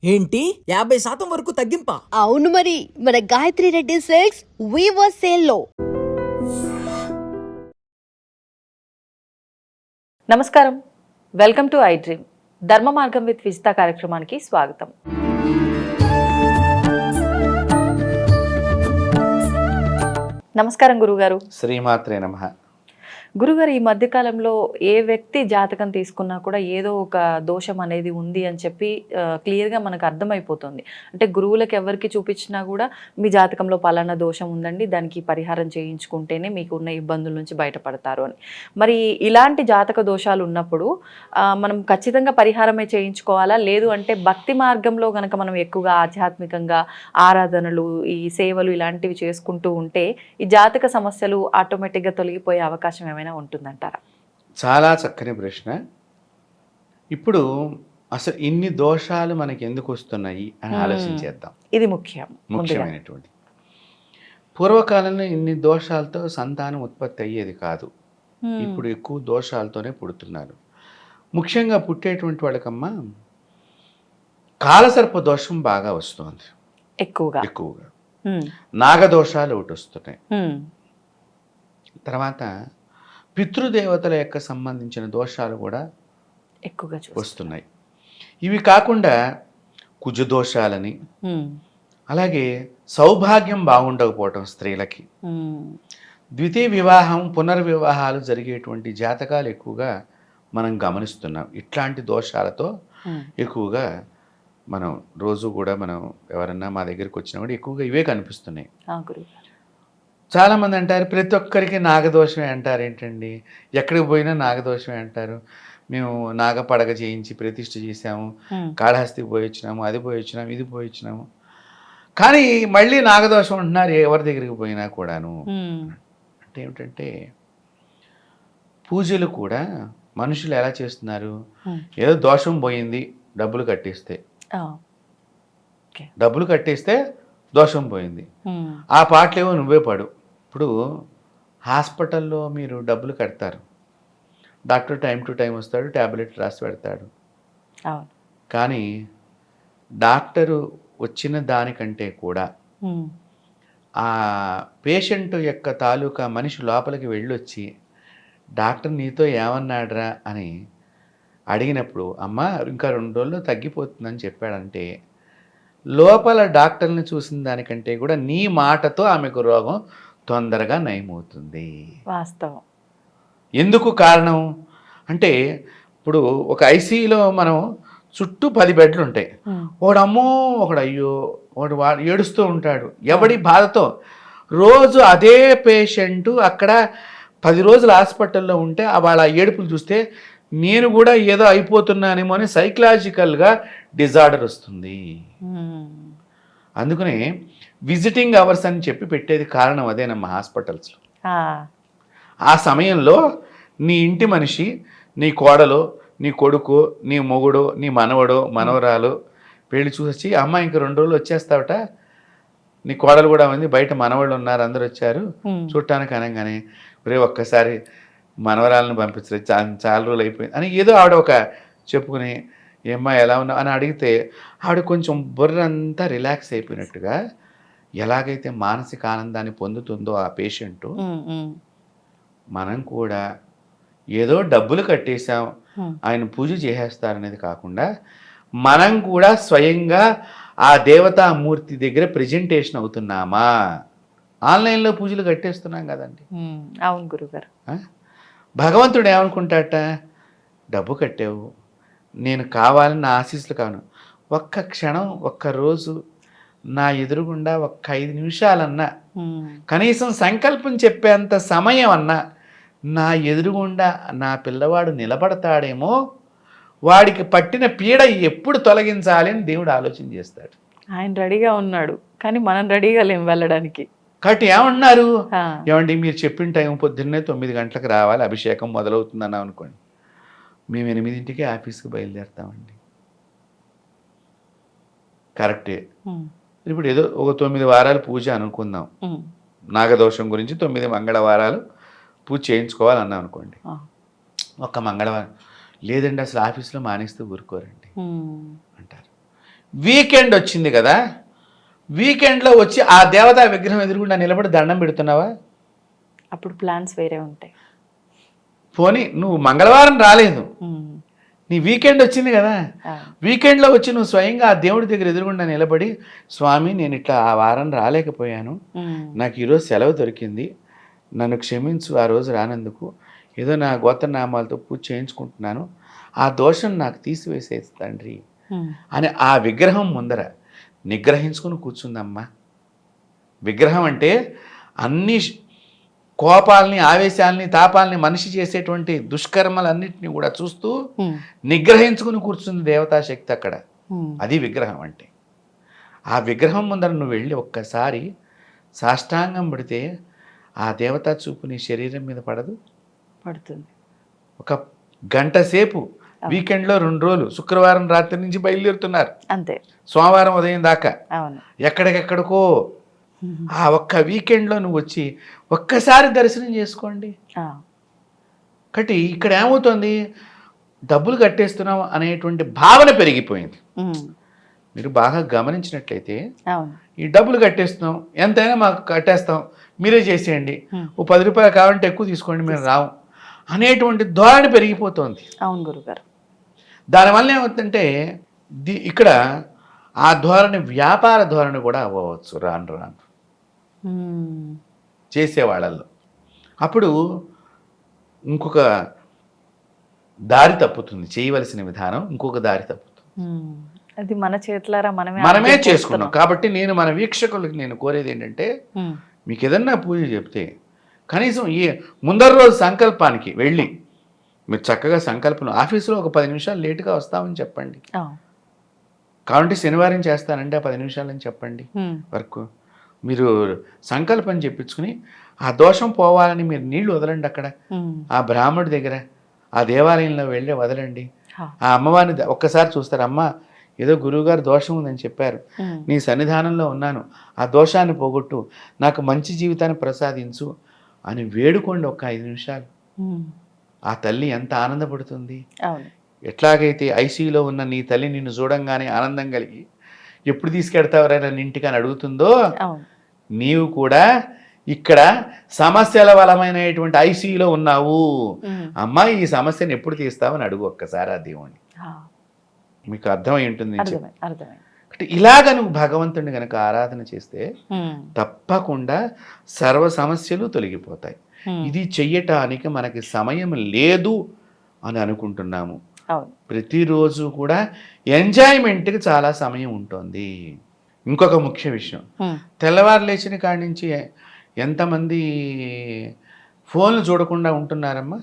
ఏంటి 50% వరకు తగ్గింపా? అవును మరి మన Gayatri Reddy silks weaver sale లో. నమస్కారం, వెల్కమ్ టు ఐ డ్రీమ్. ధర్మ మార్గం విత్ విజిత కార్యక్రమానికి స్వాగతం. నమస్కారం గురుగారు. శ్రీమాత్రే నమః. గురుగారు, ఈ మధ్యకాలంలో ఏ వ్యక్తి జాతకం తీసుకున్నా కూడా ఏదో ఒక దోషం అనేది ఉంది అని చెప్పి క్లియర్గా మనకు అర్థమైపోతుంది. అంటే గురువులకు ఎవరికి చూపించినా కూడా మీ జాతకంలో పలానా దోషం ఉందండి, దానికి పరిహారం చేయించుకుంటేనే మీకు ఉన్న ఇబ్బందుల నుంచి బయటపడతారు అని. మరి ఇలాంటి జాతక దోషాలు ఉన్నప్పుడు మనం ఖచ్చితంగా పరిహారమే చేయించుకోవాలా, లేదు అంటే భక్తి మార్గంలో కనుక మనం ఎక్కువగా ఆధ్యాత్మికంగా ఆరాధనలు, ఈ సేవలు ఇలాంటివి చేసుకుంటూ ఉంటే ఈ జాతక సమస్యలు ఆటోమేటిక్గా తొలగిపోయే అవకాశం ఏమైనా ఉంటుందంటారా? చాలా చక్కని ప్రశ్న. ఇప్పుడు అసలు ఇన్ని దోషాలు మనకి ఎందుకు వస్తున్నాయి అని ఆలోచించేద్దాం. ఇది ముఖ్యమైనటువంటి. పూర్వకాలంలో ఇన్ని దోషాలతో సంతానం ఉత్పత్తి అయ్యేది కాదు. ఇప్పుడు ఎక్కువ దోషాలతోనే పుడుతున్నారు. ముఖ్యంగా పుట్టేటువంటి వాళ్ళకమ్మా కాలసర్ప దోషం బాగా వస్తుంది ఎక్కువగా. నాగదోషాలు ఒకటి వస్తున్నాయి. తర్వాత పితృదేవతల యొక్క సంబంధించిన దోషాలు కూడా ఎక్కువగా వస్తున్నాయి. ఇవి కాకుండా కుజదోషాలని, అలాగే సౌభాగ్యం బాగుండకపోవటం స్త్రీలకి, ద్వితీయ వివాహం పునర్వివాహాలు జరిగేటువంటి జాతకాలు ఎక్కువగా మనం గమనిస్తున్నాం. ఇట్లాంటి దోషాలతో ఎక్కువగా మనం రోజు కూడా మనం ఎవరన్నా మా దగ్గరికి వచ్చినా కూడా ఎక్కువగా ఇవే కనిపిస్తున్నాయి. చాలామంది అంటారు ప్రతి ఒక్కరికి నాగదోషమే అంటారు. ఏంటండి, ఎక్కడికి పోయినా నాగదోషమే అంటారు. మేము నాగపడగ చేయించి ప్రతిష్ఠ చేసాము, కాళహస్తికి పోయి వచ్చినాము, అది పోయి వచ్చినాము, ఇది పోయి వచ్చినాము, కానీ మళ్ళీ నాగదోషం అంటున్నారు ఎవరి దగ్గరికి పోయినా కూడాను. అంటే ఏమిటంటే పూజలు కూడా మనుషులు ఎలా చేస్తున్నారు, ఏదో దోషం పోయింది డబ్బులు కట్టేస్తే దోషం పోయింది, ఆ పాటలేవో నువ్వే పడు. ఇప్పుడు హాస్పిటల్లో మీరు డబ్బులు కడతారు, డాక్టర్ టైం టు టైం వస్తాడు, ట్యాబ్లెట్ రాసి పెడతాడు. కానీ డాక్టరు వచ్చిన దానికంటే కూడా ఆ పేషెంట్ యొక్క తాలూకా మనిషి లోపలికి వెళ్ళొచ్చి డాక్టర్ నీతో ఏమన్నాడ్రా అని అడిగినప్పుడు, అమ్మ ఇంకా 2 రోజుల్లో తగ్గిపోతుందని చెప్పాడంటే లోపల డాక్టర్ని చూసిన దానికంటే కూడా నీ మాటతో ఆమెకు రోగం తొందరగా నయమవుతుంది. వాస్తవం. ఎందుకు కారణం అంటే, ఇప్పుడు ఒక ఐసీయూలో మనం చుట్టూ 10 బెడ్లు ఉంటాయి. ఒకడు అమ్మో, ఒకడు అయ్యో, ఒకడు ఏడుస్తూ ఉంటాడు ఎవడి బాధతో. రోజు అదే పేషెంటు అక్కడ 10 రోజులు హాస్పిటల్లో ఉంటే వాళ్ళ ఏడుపులు చూస్తే నేను కూడా ఏదో అయిపోతున్నానేమో అని సైకలాజికల్గా డిజార్డర్ వస్తుంది. అందుకనే విజిటింగ్ అవర్స్ అని చెప్పి పెట్టేది కారణం అదేనమ్మా హాస్పిటల్స్లో. ఆ సమయంలో నీ ఇంటి మనిషి, నీ కోడలు, నీ కొడుకు, నీ మొగుడు, నీ మనవడు, మనవరాలు వీళ్ళు చూసి, అమ్మ ఇంక 2 రోజులు వచ్చేస్తావట, నీ కోడలు కూడా ఉంది, బయట మనవాళ్ళు ఉన్నారు, అందరు వచ్చారు చూడటానికి అనగానే, రే ఒక్కసారి మనవరాలను పంపించలేదు, చాలా రోజులు అయిపోయింది అని ఏదో ఆవిడ ఒక చెప్పుకుని, ఏమ్మా ఎలా ఉన్నావు అని అడిగితే ఆవిడ కొంచెం బుర్రంతా రిలాక్స్ అయిపోయినట్టుగా, ఎలాగైతే మానసిక ఆనందాన్ని పొందుతుందో ఆ పేషెంటు, మనం కూడా ఏదో డబ్బులు కట్టేశాం ఆయన పూజ చేసేస్తారనేది కాకుండా మనం కూడా స్వయంగా ఆ దేవతామూర్తి దగ్గర ప్రజెంటేషన్ అవుతున్నామా. ఆన్లైన్లో పూజలు కట్టేస్తున్నాం కదండి. అవును గురుగారు. భగవంతుడు ఏమనుకుంటాట, డబ్బు కట్టావు, నేను కావాలని నా ఆశీస్సులు కాను, ఒక్క క్షణం, ఒక్కరోజు నా ఎదురుగుండా ఒక్క 5 నిమిషాలన్నా, కనీసం సంకల్పం చెప్పేంత సమయం అన్నా నా ఎదురుగుండా నా పిల్లవాడు నిలబడతాడేమో, వాడికి పట్టిన పీడ ఎప్పుడు తొలగించాలి అని దేవుడు ఆలోచన చేస్తాడు. ఆయన రెడీగా ఉన్నాడు, కానీ మనం రెడీగా లేం వెళ్ళడానికి. కాబట్టి ఏమన్నారు, ఏమండి మీరు చెప్పిన టైం పొద్దున్నే 9 గంటలకు రావాలి, అభిషేకం మొదలవుతుందన్నాం అనుకోండి, మేము 8ంటికి ఆఫీస్కి బయలుదేరుతామండి. కరెక్టే. ఇప్పుడు ఏదో ఒక 9 వారాలు పూజ అనుకుందాం, నాగదోషం గురించి 9 మంగళవారాలు పూజ చేయించుకోవాలన్నాం అనుకోండి. ఒక్క మంగళవారం లేదండి, అసలు ఆఫీస్లో మానేస్తూ ఊరుకోరండి అంటారు. వీకెండ్ వచ్చింది కదా, వీకెండ్లో వచ్చి ఆ దేవతా విగ్రహం ఎదురుగుండా నిలబడి దండం పెడుతున్నావా? అప్పుడు ప్లాన్స్ వేరే ఉంటాయి. పోనీ నువ్వు మంగళవారం రాలేదు, నీ వీకెండ్ వచ్చింది కదా, వీకెండ్లో వచ్చి నువ్వు స్వయంగా ఆ దేవుడి దగ్గర ఎదురుగుండా నిలబడి, స్వామి నేను ఇట్లా ఆ వారం రాలేకపోయాను, నాకు ఈరోజు సెలవు దొరికింది, నన్ను క్షమించు ఆ రోజు రానందుకు, ఏదో నా గోత్రనామాలతో పూజ చేయించుకుంటున్నాను, ఆ దోషం నాకు తీసివేసేది తండ్రి అని ఆ విగ్రహం ముందర నిగ్రహించుకుని కూర్చుందమ్మా. విగ్రహం అంటే అన్ని కోపాలని, ఆవేశాలని, తాపాలని, మనిషి చేసేటువంటి దుష్కర్మలన్నింటినీ కూడా చూస్తూ నిగ్రహించుకుని కూర్చుంది దేవతాశక్తి అక్కడ. అది విగ్రహం అంటే. ఆ విగ్రహం ముందర నువ్వు వెళ్ళి ఒక్కసారి సాష్టాంగం పడితే ఆ దేవతా చూపు నీ శరీరం మీద పడదు? పడుతుంది. ఒక గంట సేపు వీకెండ్లో 2 రోజులు, శుక్రవారం రాత్రి నుంచి బయలుదేరుతున్నారు, అంతే, సోమవారం ఉదయం దాకా అవును, ఎక్కడికెక్కడికో. ఆ ఒక్క వీకెండ్లో నువ్వు వచ్చి ఒక్కసారి దర్శనం చేసుకోండి. కాబట్టి ఇక్కడ ఏమవుతుంది, డబ్బులు కట్టేస్తున్నాం అనేటువంటి భావన పెరిగిపోయింది. మీరు బాగా గమనించినట్లయితే ఈ డబ్బులు కట్టేస్తున్నాం, ఎంతైనా మాకు కట్టేస్తాం, మీరే చేసేయండి, ఓ 10 రూపాయలు కావాలంటే ఎక్కువ తీసుకోండి, మేము రాము అనేటువంటి ధోరణి పెరిగిపోతుంది. అవును గురుగారు. దానివల్ల ఏమవుతుందంటే ఇక్కడ ఆ ధోరణి వ్యాపార ధోరణి కూడా అవ్వవచ్చు రాను రాను చేసేవాళ్ళల్లో. అప్పుడు ఇంకొక దారి తప్పుతుంది, చేయవలసిన విధానం ఇంకొక దారి తప్పుతుంది. అది మన చేతులారా మనమే చేసుకున్నాం. కాబట్టి నేను మన వీక్షకులకి నేను కోరేది ఏంటంటే, మీకు ఏదన్నా పూజ చెప్తే కనీసం ఈ ముందర రోజు సంకల్పానికి వెళ్ళి మీరు చక్కగా సంకల్పం, ఆఫీసులో ఒక 10 నిమిషాలు లేటుగా వస్తామని చెప్పండి. కాబట్టి శనివారం చేస్తానంటే ఆ 10 నిమిషాలని చెప్పండి వర్క్. మీరు సంకల్పం చెప్పించుకుని ఆ దోషం పోవాలని మీరు నీళ్లు వదలండి అక్కడ, ఆ బ్రాహ్మణుడి దగ్గర, ఆ దేవాలయంలో వెళ్ళి వదలండి. ఆ అమ్మవారిని ఒక్కసారి చూస్తారు, అమ్మ ఏదో గురువుగారు దోషం ఉందని చెప్పారు, నీ సన్నిధానంలో ఉన్నాను, ఆ దోషాన్ని పోగొట్టు, నాకు మంచి జీవితాన్ని ప్రసాదించు అని వేడుకోండి ఒక్క 5 నిమిషాలు. ఆ తల్లి ఎంత ఆనందపడుతుంది. ఎట్లాగైతే ఐసీయూలో ఉన్న నీ తల్లి నిన్ను చూడంగానే ఆనందం కలిగి ఎప్పుడు తీసుకెడతావరా నన్ను ఇంటికి అని అడుగుతుందో, నీవు కూడా ఇక్కడ సమస్యల బలమైనటువంటి ఐసీయూలో ఉన్నావు, అమ్మా ఈ సమస్యను ఎప్పుడు తీస్తావని అడుగు ఒక్కసారి ఆ దేవుణ్ణి. మీకు అర్థమై ఉంటుంది. ఇలాగ నువ్వు భగవంతుడిని కనుక ఆరాధన చేస్తే తప్పకుండా సర్వ సమస్యలు తొలగిపోతాయి. ఇది చెయ్యటానికి మనకి సమయం లేదు అని అనుకుంటున్నాము. ప్రతిరోజు కూడా ఎంజాయ్మెంట్కి చాలా సమయం ఉంటుంది. ఇంకొక ముఖ్య విషయం, తెల్లవారు లేచిన కాడి నుంచి ఎంతమంది ఫోన్లు చూడకుండా ఉంటున్నారమ్మా?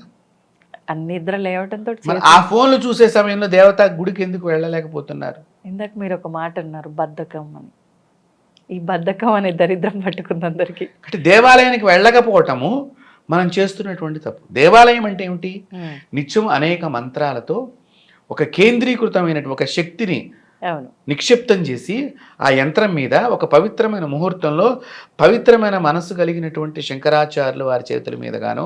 నిద్ర లేవటంతో ఆ ఫోన్లు చూసే సమయంలో దేవతా గుడికి ఎందుకు వెళ్ళలేకపోతున్నారు? ఇందాక మీరు ఒక మాట అన్నారు, బద్ధకం అని. ఈ బద్ధకం అనే దరిద్రం పట్టుకుంది అందరికి. అంటే దేవాలయానికి వెళ్ళకపోవటము మనం చేస్తున్నటువంటి తప్పు. దేవాలయం అంటే ఏమిటి? నిత్యం అనేక మంత్రాలతో ఒక కేంద్రీకృతమైనటువంటి ఒక శక్తిని నిక్షిప్తం చేసి ఆ యంత్రం మీద ఒక పవిత్రమైన ముహూర్తంలో పవిత్రమైన మనస్సు కలిగినటువంటి శంకరాచార్యులు వారి చేతుల మీద గానో,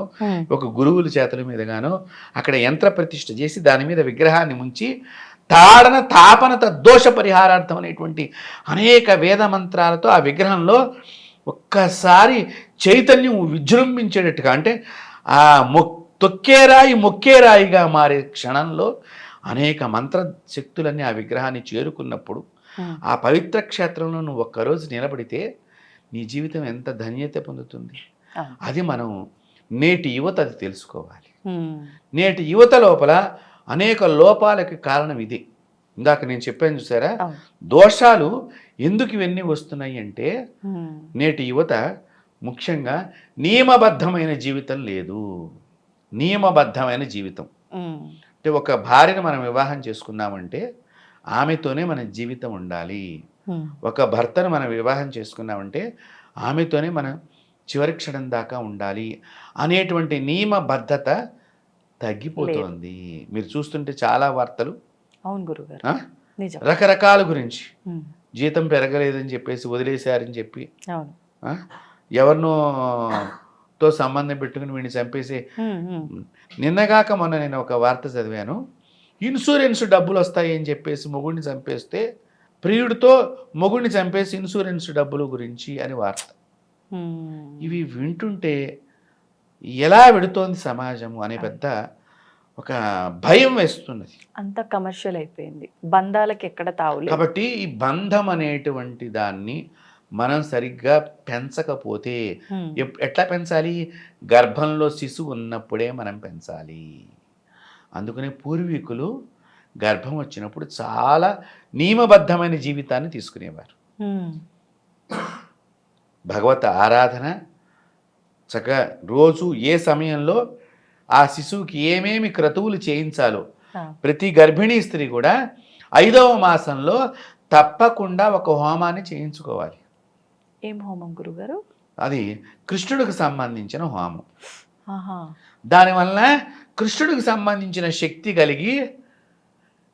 ఒక గురువుల చేతుల మీద గానో అక్కడ యంత్ర ప్రతిష్ఠ చేసి దాని మీద విగ్రహాన్ని ముంచి తాడన తాపన తద్దోష పరిహారార్థం అనేటువంటి అనేక వేద మంత్రాలతో ఆ విగ్రహంలో ఒక్కసారి చైతన్యం విజృంభించేటట్టుగా, అంటే ఆ తొక్కేరాయి మొక్కేరాయిగా మారే క్షణంలో అనేక మంత్ర శక్తులన్నీ ఆ విగ్రహాన్ని చేరుకున్నప్పుడు ఆ పవిత్ర క్షేత్రంలో నువ్వు ఒక్కరోజు నిలబడితే నీ జీవితం ఎంత ధన్యత పొందుతుంది. అది మనం నేటి యువత అది తెలుసుకోవాలి. నేటి యువత లోపల అనేక లోపాలకి కారణం ఇది. ఇందాక నేను చెప్పాను చూసారా, దోషాలు ఎందుకు ఇవన్నీ వస్తున్నాయి అంటే నేటి యువత ముఖ్యంగా నియమబద్ధమైన జీవితం లేదు. నియమబద్ధమైన జీవితం అంటే ఒక భార్యను మనం వివాహం చేసుకున్నామంటే ఆమెతోనే మన జీవితం ఉండాలి. ఒక భర్తను మనం వివాహం చేసుకున్నామంటే ఆమెతోనే మనం చివరి క్షణం దాకా ఉండాలి అనేటువంటి నియమబద్ధత తగ్గిపోతుంది. మీరు చూస్తుంటే చాలా వార్తలు, అవును గురుగారు, రకరకాల గురించి, జీతం పెరగలేదని చెప్పేసి వదిలేశారని చెప్పి, ఎవరినో తో సంబంధం పెట్టుకుని వీడిని చంపేసి, నిన్నగాక మొన్న నేను ఒక వార్త చదివాను, ఇన్సూరెన్స్ డబ్బులు వస్తాయి అని చెప్పేసి మొగుడిని చంపేస్తే ప్రియుడితో మొగుడిని చంపేసి ఇన్సూరెన్స్ డబ్బుల గురించి అని వార్త. ఇవి వింటుంటే ఎలా వెడుతోంది సమాజము అనే పెద్ద ఒక భయం వేస్తున్నది. అంత కమర్షియల్ అయిపోయింది, బంధాలకు ఎక్కడ తావులేదు. కాబట్టి ఈ బంధం అనేటువంటి దాన్ని మనం సరిగ్గా పెంచకపోతే ఎట్లా పెంచాలి? గర్భంలో శిశువు ఉన్నప్పుడే మనం పెంచాలి. అందుకనే పూర్వీకులు గర్భం వచ్చినప్పుడు చాలా నియమబద్ధమైన జీవితాన్ని తీసుకునేవారు. భగవత్ ఆరాధన చక్కగా రోజు ఏ సమయంలో ఆ శిశువుకి ఏమేమి క్రతువులు చేయించాలో ప్రతి గర్భిణీ స్త్రీ కూడా 5వ మాసంలో తప్పకుండా ఒక హోమాన్ని చేయించుకోవాలి. ఏం హోమం గురుగారు? అది కృష్ణుడికి సంబంధించిన హోమం. దానివల్ల కృష్ణుడికి సంబంధించిన శక్తి కలిగి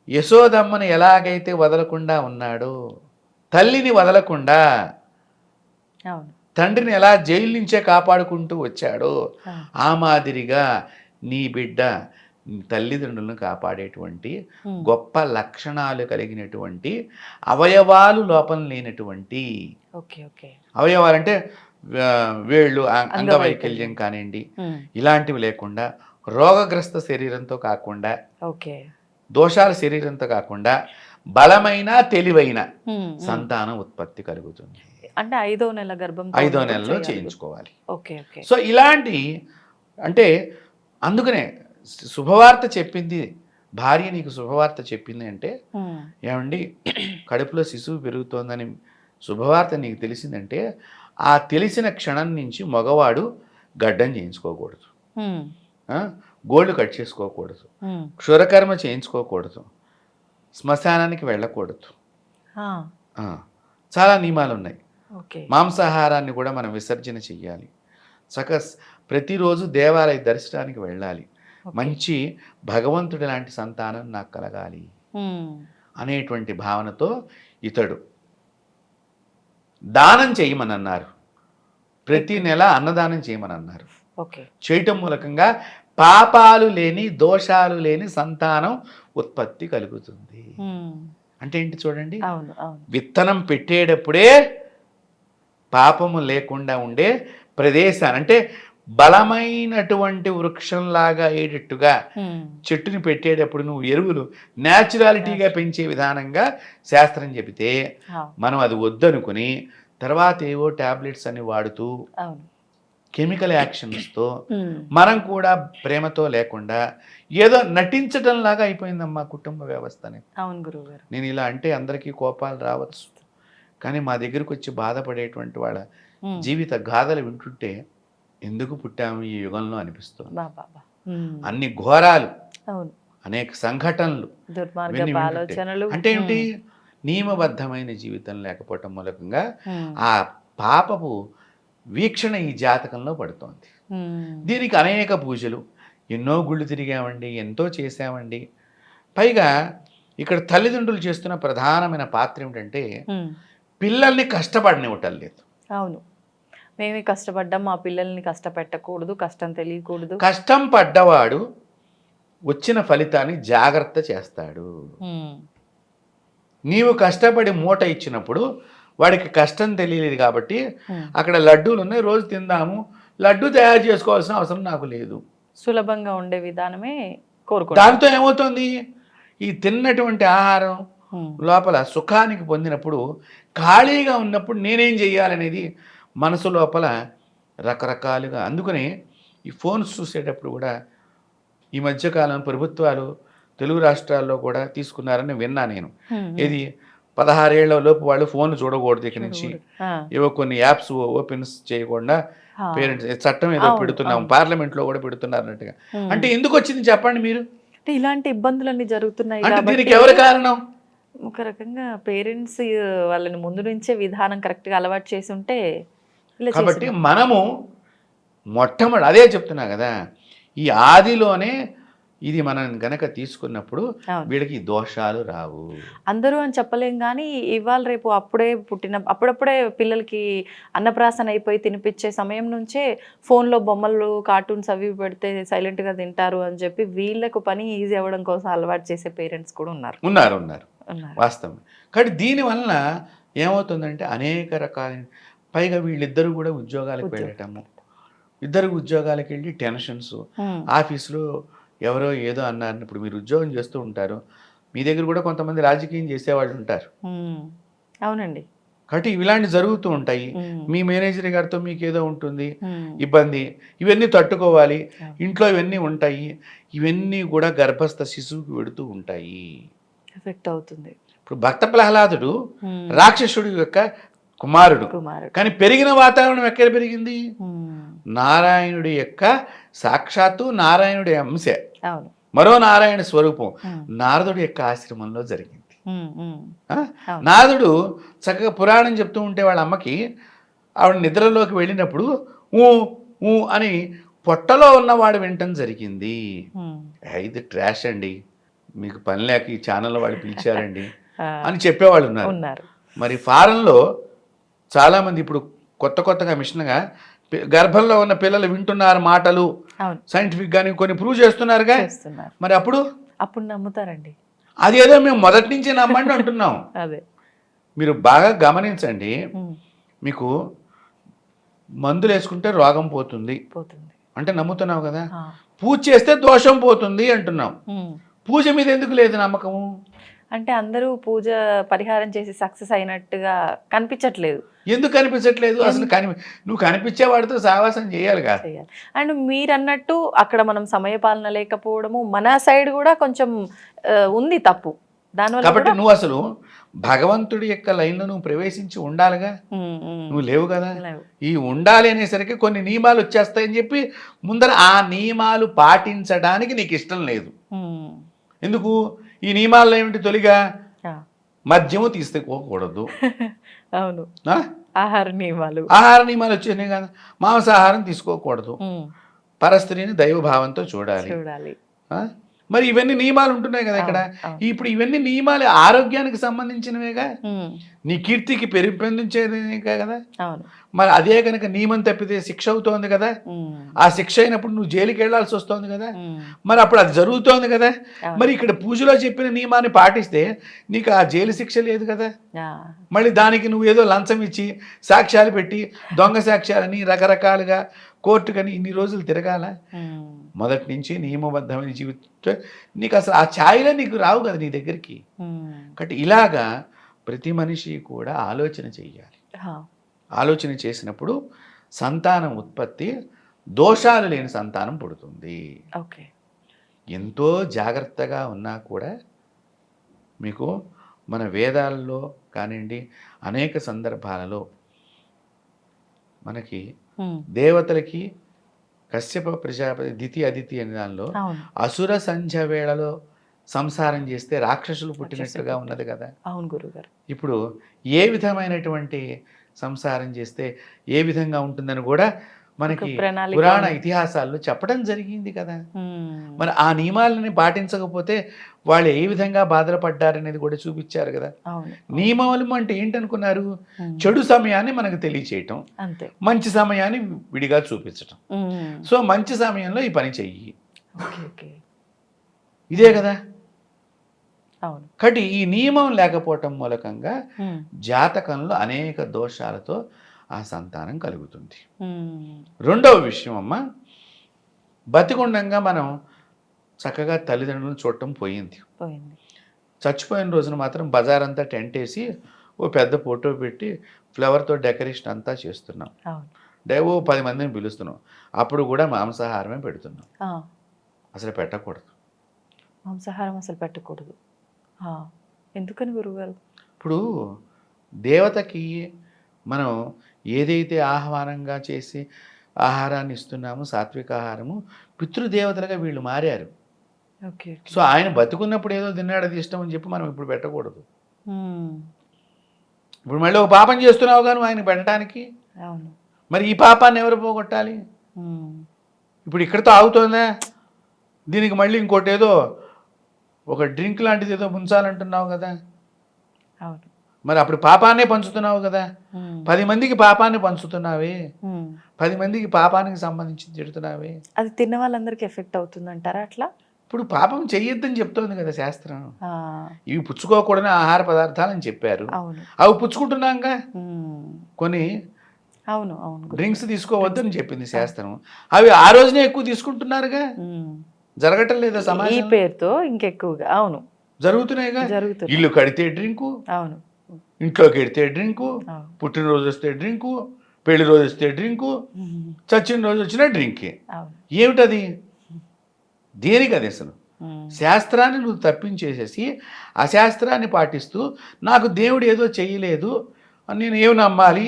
యశోదమ్మను ఎలాగైతే వదలకుండా ఉన్నాడో, తల్లిని వదలకుండా తండ్రిని ఎలా జైలు నుంచే కాపాడుకుంటూ వచ్చాడో, ఆ మాదిరిగా నీ బిడ్డ తల్లిదండ్రులను కాపాడేటువంటి గొప్ప లక్షణాలు కలిగినటువంటి అవయవాలు లోపం లేనటువంటి అవయవాలు అంటే వేళ్ళు, అంగవైకల్యం కానివ్వండి, ఇలాంటివి లేకుండా రోగగ్రస్త శరీరంతో కాకుండా, దోషాల శరీరంతో కాకుండా బలమైన తెలివైన సంతానం ఉత్పత్తి కలుగుతుంది. అంటే 5వ నెల గర్భం 5వ నెలలో చేయించుకోవాలి. సో ఇలాంటి అంటే అందుకనే శుభవార్త చెప్పింది భార్య, నీకు శుభవార్త చెప్పింది అంటే ఏమండి కడుపులో శిశువు పెరుగుతోందని శుభవార్త నీకు తెలిసిందంటే ఆ తెలిసిన క్షణం నుంచి మగవాడు గడ్డం చేయించుకోకూడదు, గోళ్ళు కట్ చేసుకోకూడదు, క్షురకర్మ చేయించుకోకూడదు, శ్మశానానికి వెళ్ళకూడదు. చాలా నియమాలు ఉన్నాయి. మాంసాహారాన్ని కూడా మనం విసర్జన చెయ్యాలి. ప్రతిరోజు దేవాలయ దర్శనానికి వెళ్ళాలి. మంచి భగవంతుడి లాంటి సంతానం నాకు కలగాలి అనేటువంటి భావనతో ఇతడు దానం చేయమని అన్నారు. ప్రతి నెల అన్నదానం చేయమని అన్నారు. చేయటం మూలకంగా పాపాలు లేని, దోషాలు లేని సంతానం ఉత్పత్తి కలుగుతుంది. అంటే ఏంటి చూడండి, విత్తనం పెట్టేటప్పుడే పాపము లేకుండా ఉండే ప్రదేశాన్ని, అంటే బలమైనటువంటి వృక్షంలాగా అయ్యేటట్టుగా చెట్టుని పెట్టేటప్పుడు నువ్వు ఎరువులు న్యాచురాలిటీగా పెంచే విధానంగా శాస్త్రం చెబితే మనం అది వద్దనుకుని తర్వాత ఏవో టాబ్లెట్స్ అని వాడుతూ కెమికల్ యాక్షన్స్తో మనం కూడా ప్రేమతో లేకుండా ఏదో నటించడం లాగా అయిపోయిందమ్మా కుటుంబ వ్యవస్థని. అవును గురువుగారు. నేను ఇలా అంటే అందరికీ కోపాలు రావచ్చు, కానీ మా దగ్గరకు వచ్చి బాధపడేటువంటి వాళ్ళ జీవిత గాథలు వింటుంటే ఎందుకు పుట్టాము ఈ యుగంలో అనిపిస్తుంది. అన్ని ఘోరాలు, అనేక సంఘటనలు, అంటే ఏమిటి, నియమబద్ధమైన జీవితం లేకపోవటం మూలకంగా ఆ పాపపు వీక్షణ ఈ జాతకంలో పడుతోంది. దీనికి అనేక పూజలు, ఎన్నో గుళ్ళు తిరిగామండి, ఎంతో చేసామండి. పైగా ఇక్కడ తల్లిదండ్రులు చేస్తున్న ప్రధానమైన పాత్ర ఏమిటంటే పిల్లల్ని కష్టపడనివ్వటం లేదు. అవును, మేమే కష్టపడ్డాం, మా పిల్లల్ని కష్టపెట్టకూడదు, కష్టం తెలియకూడదు. కష్టం పడ్డవాడు వచ్చిన ఫలితాన్ని జాగ్రత్త చేస్తాడు. నీవు కష్టపడి మూట ఇచ్చినప్పుడు వాడికి కష్టం తెలియలేదు కాబట్టి అక్కడ లడ్డూలు ఉన్నాయి, రోజు తిందాము, లడ్డు తయారు చేసుకోవాల్సిన అవసరం నాకు లేదు, సులభంగా ఉండే విధానమే కోరుకో. దాంతో ఏమవుతుంది, ఈ తిన్నటువంటి ఆహారం లోపల సుఖానికి పొందినప్పుడు ఖాళీగా ఉన్నప్పుడు నేనేం చెయ్యాలనేది మనసు లోపల రకరకాలుగా. అందుకని ఈ ఫోన్స్ చూసేటప్పుడు కూడా ఈ మధ్యకాలం ప్రభుత్వాలు తెలుగు రాష్ట్రాల్లో కూడా తీసుకున్నారని విన్నా నేను. ఇది 16 ఏళ్ల లోపు వాళ్ళు ఫోన్ చూడకూడదు, ఇక్కడి నుంచి ఏవో కొన్ని యాప్స్ ఓపెన్ చేయకుండా పేరెంట్స్ చట్టం ఏదో పెడుతున్నాం, పార్లమెంట్ లో కూడా పెడుతున్నారు అన్నట్టుగా. అంటే ఎందుకు వచ్చింది చెప్పండి మీరు? అంటే ఇలాంటి ఇబ్బందులన్నీ జరుగుతున్నాయి. దీనికి ఎవరు కారణం? ఒక రకంగా పేరెంట్స్ వాళ్ళని ముందు నుంచే విధానం కరెక్ట్ గా అలవాటు చేసి ఉంటే. కాబట్టి మనము మొట్టమొదటి అదే చెప్తున్నా కదా, ఈ ఆదిలోనే ఇది మనం గనక తీసుకున్నప్పుడు వీళ్ళకి దోషాలు రావు. అందరూ అని చెప్పలేం కానీ ఇవాళ రేపు అప్పుడప్పుడే పిల్లలకి అన్నప్రాసన అయిపోయి తినిపించే సమయం నుంచే ఫోన్లో బొమ్మలు, కార్టూన్స్ అవి పెడితే సైలెంట్గా తింటారు అని చెప్పి వీళ్ళకు పని ఈజీ అవ్వడం కోసం అలవాటు చేసే పేరెంట్స్ కూడా ఉన్నారు. ఉన్నారు. వాస్తవం. కాబట్టి దీనివలన ఏమవుతుందంటే అనేక రకాలైన, పైగా వీళ్ళిద్దరూ కూడా ఉద్యోగాలకు వెళ్ళటము, ఇద్దరు ఉద్యోగాలకు వెళ్ళి టెన్షన్స్, ఆఫీసులో ఎవరో ఏదో అన్నారు. ఇప్పుడు మీరు ఉద్యోగం చేస్తూ ఉంటారు, మీ దగ్గర కూడా కొంతమంది రాజకీయం చేసేవాళ్ళు ఉంటారు. అవునండి. కాబట్టి ఇలాంటి జరుగుతూ ఉంటాయి. మీ మేనేజర్ గారితో మీకు ఏదో ఉంటుంది ఇబ్బంది, ఇవన్నీ తట్టుకోవాలి, ఇంట్లో ఇవన్నీ ఉంటాయి. ఇవన్నీ కూడా గర్భస్థ శిశువుకి వెడుతూ ఉంటాయి, ఎఫెక్ట్ అవుతుంది. ఇప్పుడు భక్త ప్రహ్లాదుడు రాక్షసుడి యొక్క కుమారుడు, కానీ పెరిగిన వాతావరణం ఎక్కడ పెరిగింది? నారాయణుడి యొక్క సాక్షాత్తు నారాయణుడి అంశే, మరో నారాయణ స్వరూపం నారదుడి యొక్క ఆశ్రమంలో జరిగింది. నారదుడు చక్కగా పురాణం చెప్తూ ఉంటే వాళ్ళ అమ్మకి, ఆవిడ నిద్రలోకి వెళ్ళినప్పుడు ఊ ఊ అని పొట్టలో ఉన్నవాడు వినటం జరిగింది. ఇది ట్రాష్ అండి, మీకు పని లేక ఈ ఛానల్లో వాళ్ళు పిలిచారండి అని చెప్పేవాళ్ళు ఉన్నారు. మరి ఫారెన్లో చాలామంది ఇప్పుడు కొత్తగా మిషన్గా గర్భంలో ఉన్న పిల్లలు వింటున్నారు మాటలు, సైంటిఫిక్ గాని కొన్ని ప్రూవ్ చేస్తున్నారుగా. మరి అప్పుడు నమ్ముతారండి. అది ఏదో మేము మొదటి నుంచి నమ్మండి అంటున్నాం. అదే మీరు బాగా గమనించండి, మీకు మందులు వేసుకుంటే రోగం పోతుంది అంటే నమ్ముతున్నావు కదా, పూజ చేస్తే దోషం పోతుంది అంటున్నాం. పూజ మీద ఎందుకు లేదు నమ్మకము? అంటే అందరూ పూజ పరిహారం చేసి సక్సెస్ అయినట్టుగా కనిపించట్లేదు. ఎందుకు కనిపించట్లేదు? అసలు నువ్వు కనిపించేవాడితో సావాసం చేయాలి కదా. అండ్ మీరు అన్నట్టు అక్కడ మనం సమయపాలన లేకపోవడము, మన సైడ్ కూడా కొంచెం ఉంది తప్పు దానివల్ల. కాబట్టి నువ్వు అసలు భగవంతుడి యొక్క లైన్లో నువ్వు ప్రవేశించి ఉండాలిగా, నువ్వు లేవు కదా. ఈ ఉండాలి అనేసరికి కొన్ని నియమాలు వచ్చేస్తాయని చెప్పి ముందర ఆ నియమాలు పాటించడానికి నీకు ఇష్టం లేదు. ఎందుకు? ఈ నియమాల్లో ఏమిటి? తొలిగా మద్యము తీసుకోకూడదు. అవును, ఆహార నియమాలు వచ్చేసినాయి కదా. మాంసాహారం తీసుకోకూడదు, పరస్త్రీని దైవభావంతో చూడాలి. మరి ఇవన్నీ నియమాలు ఉంటున్నాయి కదా ఇక్కడ. ఇప్పుడు ఇవన్నీ నియమాలు ఆరోగ్యానికి సంబంధించినవేగా, నీ కీర్తికి పెంచేదే కదా. మరి అదే కనుక నియమం తప్పితే శిక్ష అవుతోంది కదా. ఆ శిక్ష అయినప్పుడు నువ్వు జైలుకి వెళ్లాల్సి వస్తుంది కదా. మరి అప్పుడు అది జరుగుతోంది కదా. మరి ఇక్కడ పూజలో చెప్పిన నియమాన్ని పాటిస్తే నీకు ఆ జైలు శిక్ష లేదు కదా. మళ్ళీ దానికి నువ్వు ఏదో లంచం ఇచ్చి సాక్ష్యాలు పెట్టి దొంగ సాక్ష్యాలని రకరకాలుగా కోర్టుకని ఇన్ని రోజులు తిరగాల. మొదటి నుంచి నియమబద్ధమైన జీవితం నీకు అసలు ఆ ఛాయలే నీకు రావు కదా నీ దగ్గరికి. కాబట్టి ఇలాగా ప్రతి మనిషి కూడా ఆలోచన చెయ్యాలి. ఆలోచన చేసినప్పుడు సంతానం ఉత్పత్తి దోషాలు లేని సంతానం పుడుతుంది. ఎంతో జాగ్రత్తగా ఉన్నా కూడా మీకు మన వేదాల్లో కానివ్వండి అనేక సందర్భాలలో మనకి దేవతలకి కశ్యప ప్రజాపతి దితి అదితి అనే దానిలో అసుర సంధ్య వేళలో సంసారం చేస్తే రాక్షసులు పుట్టినట్టుగా ఉన్నది కదా. అవును గురుగారు. ఇప్పుడు ఏ విధమైనటువంటి సంసారం చేస్తే ఏ విధంగా ఉంటుందని కూడా మనకి పురాణ ఇతిహాసాల్లో చెప్పడం జరిగింది కదా. మరి ఆ నియమాలని పాటించకపోతే వాళ్ళు ఏ విధంగా బాధలు పడ్డారనేది కూడా చూపించారు కదా. నియమాలు అంటే ఏంటనుకున్నారు? చెడు సమయాన్ని మనకు తెలియచేయటం, మంచి సమయాన్ని విడిగా చూపించటం. సో మంచి సమయంలో ఈ పని చెయ్యి, ఇదే కదా. కాబట్టి ఈ నియమం లేకపోవటం మూలకంగా జాతకంలో అనేక దోషాలతో ఆ సంతానం కలుగుతుంది. రెండవ విషయం అమ్మ, బతికుండంగా మనం చక్కగా తల్లిదండ్రులను చూడటం పోయింది. చచ్చిపోయిన రోజున మాత్రం బజారంతా టెంట్ వేసి ఓ పెద్ద ఫోటో పెట్టి ఫ్లవర్తో డెకరేషన్ అంతా చేస్తున్నాం. 10 మందిని పిలుస్తున్నాం. అప్పుడు కూడా మాంసాహారమే పెడుతున్నాం. అసలు పెట్టకూడదు, మాంసాహారం అసలు పెట్టకూడదు. ఎందుకని గురువుగారు? ఇప్పుడు దేవతకి మనం ఏదైతే ఆహ్వానంగా చేసి ఆహారాన్ని ఇస్తున్నామో సాత్విక ఆహారము, పితృదేవతలుగా వీళ్ళు మారారు. సో ఆయన బతుకున్నప్పుడు ఏదో తిన్నాడు అది ఇష్టం అని చెప్పి మనం ఇప్పుడు పెట్టకూడదు. ఇప్పుడు మళ్ళీ ఒక పాపం చేస్తున్నావు కానీ ఆయన పెట్టడానికి, మరి ఈ పాపాన్ని ఎవరు పోగొట్టాలి? ఇప్పుడు ఇక్కడితో ఆగుతుందా? దీనికి మళ్ళీ ఇంకోటి ఏదో ఒక డ్రింక్ లాంటిది ఏదో ముంచాలంటున్నావు కదా. మరి అప్పుడు పాపాన్నే పంచుతున్నావు కదా. 10 మందికి పాపాన్ని పంచుతున్నావే, 10 మందికి పాపానికి సంబంధించి తిడుతున్నావే. అది తిన్న వాళ్ళందరికీ ఎఫెక్ట్ అవుతుందంటారా? అట్లా ఇప్పుడు పాపం చెయ్యొద్దని చెప్తోంది కదా శాస్త్రం. ఆ, ఇవి పుచ్చుకోకూడని ఆహార పదార్థాలని చెప్పారు. అవును. అవి పుచ్చుకుంటున్నాంగా. ఉమ్, కొన్ని అవును అవును గురుగారు. డ్రింక్స్ తీసుకోవద్దని చెప్పింది శాస్త్రం. అవి ఆ రోజునే ఎక్కువ తీసుకుంటున్నారుగా. ఉమ్, జరగటం లేదా ఈ సమాజం? పేరుతో ఇంకెక్కువగా అవును జరుగుతున్నాయిగా. జరుగుతుంది. ఇల్లు కడితే డ్రింకు, అవును ఇంట్లోకి వెడితే డ్రింకు, అవును. పుట్టినరోజు వస్తే డ్రింకు, పెళ్లి రోజు వస్తే డ్రింకు, ఉమ్, చచ్చిన రోజు వచ్చినా డ్రింకే. అవును. ఏమిటది? దేనికి అది అసలు? ఉమ్, శాస్త్రాన్ని నువ్వు తప్పించేసేసి అశాస్త్రాన్ని పాటిస్తూ నాకు దేవుడు ఏదో చెయ్యలేదు అని నేను ఏమి నమ్మాలి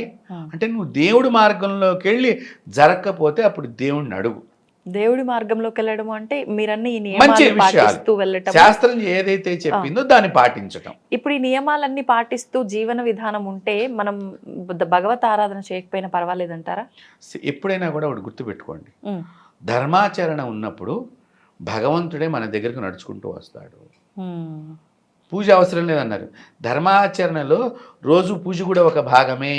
అంటే, నువ్వు దేవుడి మార్గంలోకి వెళ్ళి జరగకపోతే అప్పుడు దేవుడిని అడుగు. దేవుడి మార్గంలోకి వెళ్ళడం అంటే మీరన్నీ ఈ మంచి నియమాలు పాటిస్తూ విషయాలు, వెళ్ళటం. శాస్త్రం ఏదైతే చెప్పిందో దాన్ని పాటించటం. ఇప్పుడు ఈ నియమాలన్నీ పాటిస్తూ జీవన విధానం ఉంటే మనం భగవత్ ఆరాధన చేయకపోయినా పర్వాలేదంటారా? ఎప్పుడైనా కూడా ఒకటి గుర్తుపెట్టుకోండి, ఉమ్, ధర్మాచరణ ఉన్నప్పుడు భగవంతుడే మన దగ్గరకు నడుచుకుంటూ వస్తాడు. ఉమ్, పూజ అవసరం లేదన్నారు. ధర్మాచరణలో రోజు పూజ కూడా ఒక భాగమే.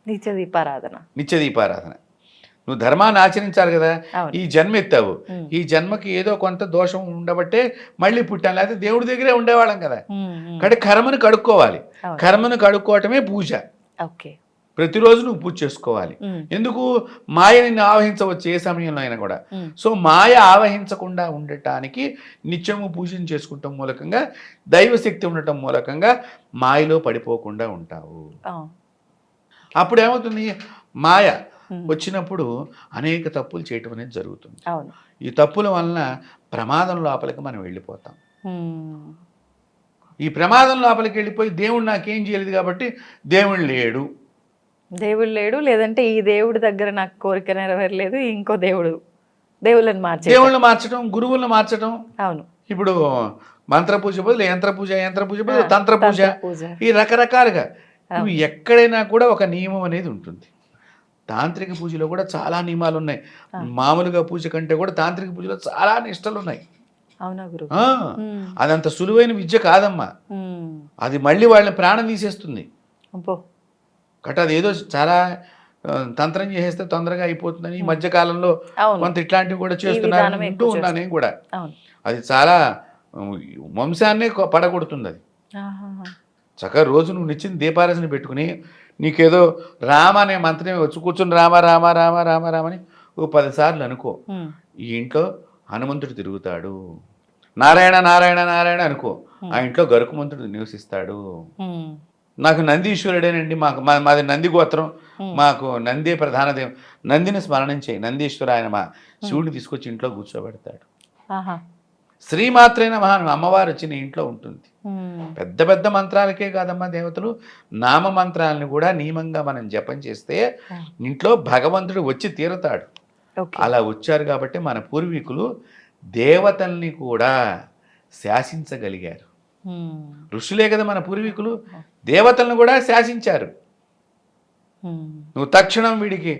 నిత్య దీపారాధన. నిత్య దీపారాధన. నువ్వు ధర్మాన్ని ఆచరించాలి కదా. అవును. ఈ జన్మ ఎత్తావు, ఉమ్, ఈ జన్మకి ఏదో కొంత దోషం ఉండబట్టే మళ్ళీ పుట్టాను, లేకపోతే దేవుడి దగ్గరే ఉండేవాళ్ళం కదా. ఉమ్, ఉమ్, కాబట్టి కర్మను కడుక్కోవాలి. అవును. కర్మను కడుక్కోవటమే పూజ. ఓకే. ప్రతిరోజు నువ్వు పూజ చేసుకోవాలి. ఉమ్, ఎందుకు? మాయ నిన్ను ఆవహించవచ్చు ఏ సమయంలో అయినా కూడా. ఉమ్, సో మాయ ఆవహించకుండా ఉండటానికి నిత్యము పూజను చేసుకుంటాం మూలకంగా, దైవశక్తి ఉండటం మూలకంగా మాయలో పడిపోకుండా ఉంటావు. ఆ, అప్పుడు ఏమవుతుంది? మాయ ఉమ్, వచ్చినప్పుడు అనేక తప్పులు చేయటం అనేది జరుగుతుంది. అవును. ఈ తప్పుల వలన ప్రమాదం లోపలికి మనం వెళ్ళిపోతాం. ఉమ్, ఈ ప్రమాదం లోపలికి వెళ్ళిపోయి దేవుడు నాకేం చేయలేదు కాబట్టి దేవుడు లేడు. దేవుడు లేడు, లేదంటే ఈ దేవుడి దగ్గర నాకు కోరిక నెరవేరలేదు, ఇంకో దేవుళ్ళని మార్చే. దేవుళ్ళని మార్చడం, గురువులను మార్చడం. అవును. ఇప్పుడు మంత్ర పూజ బదులు యంత్ర పూజ, యంత్ర పూజ బదులు తంత్ర పూజ. పూజ. ఈ రకరకాలుగా నువ్వు ఎక్కడైనా కూడా ఒక నియమం అనేది ఉంటుంది. తాంత్రిక పూజలో కూడా చాలా నియమాలు ఉన్నాయి. మామూలుగా పూజ కంటే కూడా తాంత్రిక పూజలో చాలా నిష్టలు ఉన్నాయి. అవునా గురు? ఆ, అదంత సులువైన విద్య కాదమ్మా. అది మళ్ళీ వాళ్ళని ప్రాణం తీసేస్తుంది. అబ్బో. కట్ అది ఏదో చాలా తంత్రం చేసేస్తే తొందరగా అయిపోతుందని ఈ మధ్యకాలంలో అవును. కొంత ఇట్లాంటివి కూడా చేస్తున్నారు అంటూ ఉన్నాను నేను కూడా. అవును. అది చాలా వంశాన్నే పడగొడుతుంది. అది ఆహాహా. చక్కగా రోజు నువ్వు నిచ్చిన దీపారాధన పెట్టుకుని నీకేదో రామ అనే మంత్రమే వచ్చి కూర్చొని రామ రామ రామ రామ రామని ఓ 10 సార్లు అనుకో. ఈ ఇంట్లో హనుమంతుడు తిరుగుతాడు, నారాయణ నారాయణ నారాయణ అనుకో, ఆ ఇంట్లో గరుకుమంతుడు నివసిస్తాడు. నాకు నందీశ్వరుడేనండి, మాది నంది గోత్రం, మాకు నందే ప్రధాన దేవం, నందిని స్మరణం చేయి, నందీశ్వర ఆయన మా శివుడిని తీసుకొచ్చి ఇంట్లో కూర్చోబెడతాడు. శ్రీమాత్రైన మహా అమ్మవారు వచ్చి నీ ఇంట్లో ఉంటుంది. పెద్ద పెద్ద మంత్రాలకే కాదమ్మా, దేవతలు నామ మంత్రాలను కూడా నియమంగా మనం జపం చేస్తే ఇంట్లో భగవంతుడు వచ్చి తీరతాడు. అలా వచ్చారు కాబట్టి మన పూర్వీకులు దేవతల్ని కూడా శాసించగలిగారు. ఋషులే కదా మన పూర్వీకులు, దేవతలను కూడా శాసించారు. నువ్వు తక్షణం వీడికి